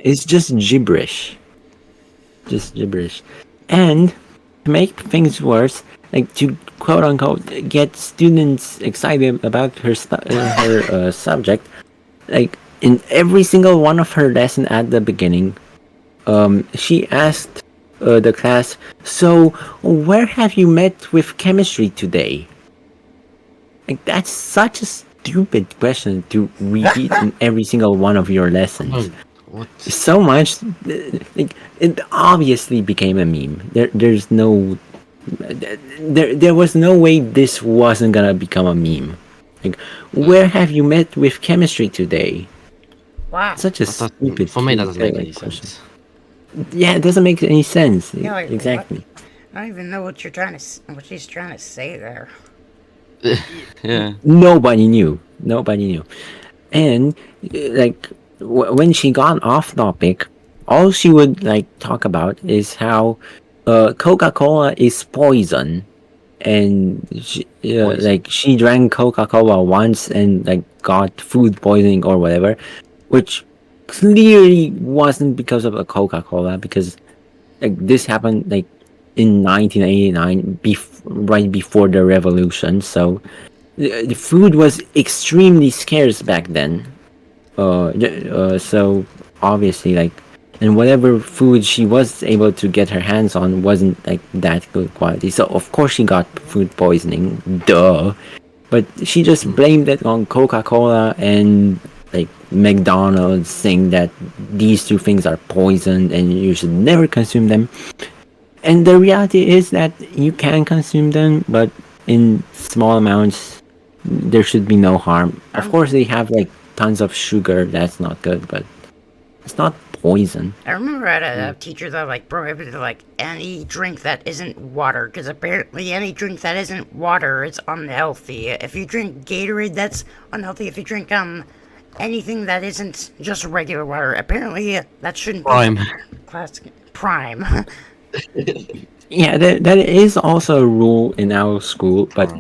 it's just gibberish. Just gibberish. And to make things worse, like to quote unquote get students excited about her subject, like in every single one of her lesson at the beginning, she asked the class, "So, where have you met with chemistry today?" Like that's such a stupid question to repeat in every single one of your lessons. What? So much, like it obviously became a meme. There's no, there was no way this wasn't gonna become a meme. Like, where have you met with chemistry today? Wow. Such a stupid. For me, that doesn't make any question. sense. Yeah, it doesn't make any sense. Yeah, like, Exactly. I don't even know what she's trying to say there. Yeah. Nobody knew. Nobody knew. And like when she got off topic, all she would like talk about is how Coca-Cola is poison, and Poison. like she drank Coca-Cola once and like got food poisoning or whatever, which clearly wasn't because of a Coca-Cola, because like this happened like in 1989, right before the revolution. So the food was extremely scarce back then. So obviously, like, and whatever food she was able to get her hands on wasn't like that good quality. So of course she got food poisoning. Duh. But she just blamed it on Coca-Cola and like McDonald's, saying that these two things are poison and you should never consume them. And the reality is that you can consume them, but in small amounts, there should be no harm. Of course, they have like tons of sugar. That's not good, but it's not poison. I remember I had a teacher that like prohibited like any drink that isn't water, because apparently any drink that isn't water is unhealthy. If you drink Gatorade, that's unhealthy. If you drink anything that isn't just regular water, apparently that shouldn't Prime. be classic prime. Yeah, that is also a rule in our school, but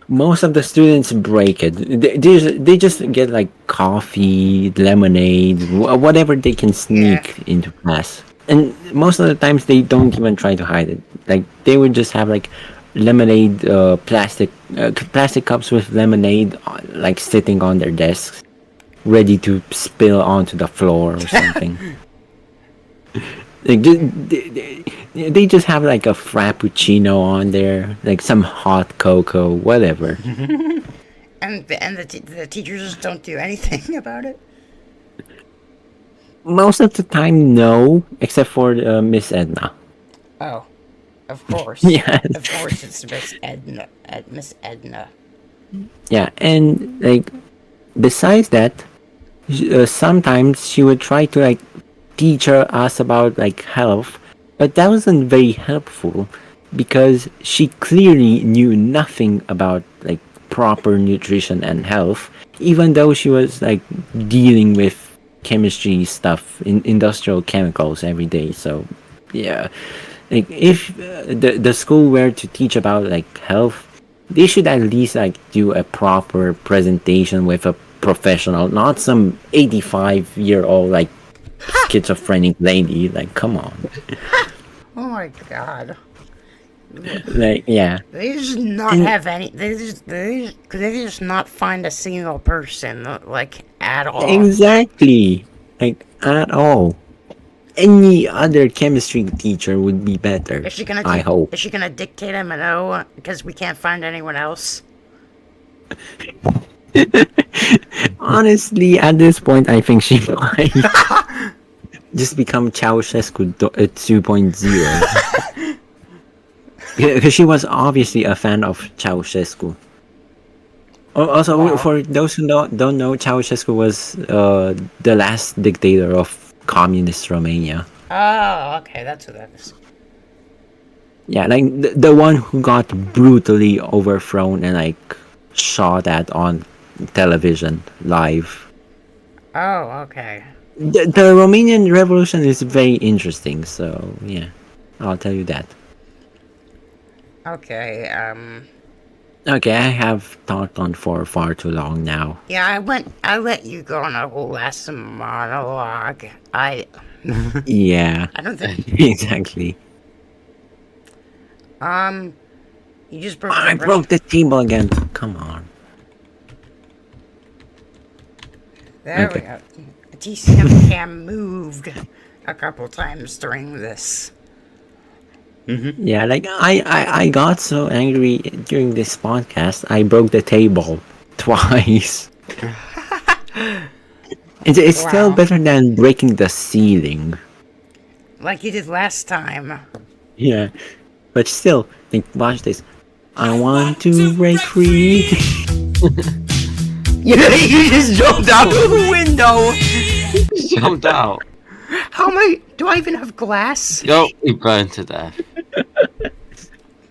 most of the students break it. They just get like coffee, lemonade, whatever they can sneak into class. And most of the times they don't even try to hide it. Like they would just have like lemonade, plastic cups with lemonade, like sitting on their desks, ready to spill onto the floor or something. Like they just have like a frappuccino on there, like some hot cocoa, whatever. and the teachers just don't do anything about it. Most of the time, no, except for Miss Edna. Oh, of course. Yes. Of course, it's Miss Edna. Miss Edna. Yeah, and like besides that, sometimes she would try to like teach us about like health, but that wasn't very helpful because she clearly knew nothing about like proper nutrition and health, even though she was like dealing with chemistry stuff in industrial chemicals every day. So yeah, like if the school were to teach about like health, they should at least like do a proper presentation with a professional, not some 85-year-old like schizophrenic lady. Like, come on. Oh my god. Like, yeah. They just not And- have any. They just not find a single person like at all. Exactly. Like, at all. Any other chemistry teacher would be better. Is she gonna? I hope. Is she gonna dictate MNO because we can't find anyone else? Honestly, at this point, I think she might just become Ceausescu 2.0. Because she was obviously a fan of Ceausescu. Also, Wow. for those who don't know, Ceausescu was the last dictator of communist Romania. Oh, okay, that's who that is. Yeah, like the one who got brutally overthrown and like shot at on television live. Oh, okay. The Romanian Revolution is very interesting, so yeah, I'll tell you that. Okay. Okay, I have talked on for far too long now. Yeah, I let you go on a whole last monologue. Yeah, I don't think. exactly. You just broke. I broke the table again. Come on. There we Okay. go. The TCM cam moved a couple times during this. Yeah, like I got so angry during this podcast, I broke the table twice. It's still Wow. better than breaking the ceiling. Like you did last time. Yeah, but still, like, watch this. I want to break free. You just jumped out of the window. Jumped out. How am I? Do I even have glass? Yo, he burned to death.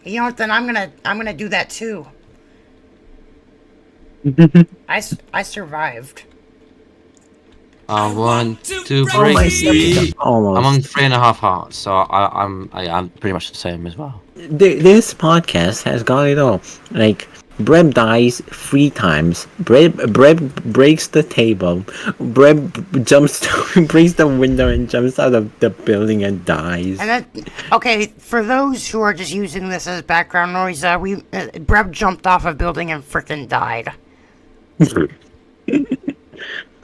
You know what? Then I'm gonna do that too. I survived. I want to Oh, break my stuff is free. almost. I'm on 3.5 hearts, so I'm pretty much the same as well. This podcast has got it all. Like, Breb dies 3 times. Breb breaks the table. Breb jumps, breaks the window and jumps out of the building and dies. And okay, for those who are just using this as background noise, Breb jumped off a building and frickin' died.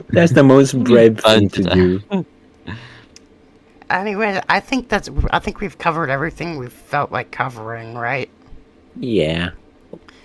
That's the most Breb thing Burned to to do. Anyway, I think we've covered everything we felt like covering, right? Yeah.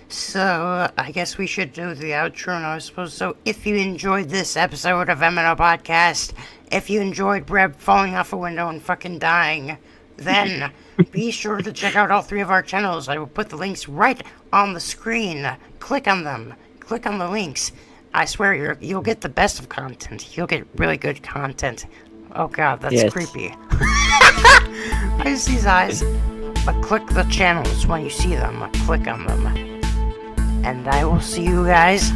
So, I guess we should do the outro now, I suppose. So, if you enjoyed this episode of MNO Podcast, if you enjoyed Breb falling off a window and fucking dying, then be sure to check out all 3 of our channels. I will put the links right on the screen. Click on them. Click on the links. I swear you'll get the best of content. You'll get really good content. Oh god, that's Yes. creepy. I see his eyes. But click the channels when you see them. Click on them. And I will see you guys.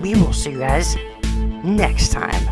We will see you guys next time.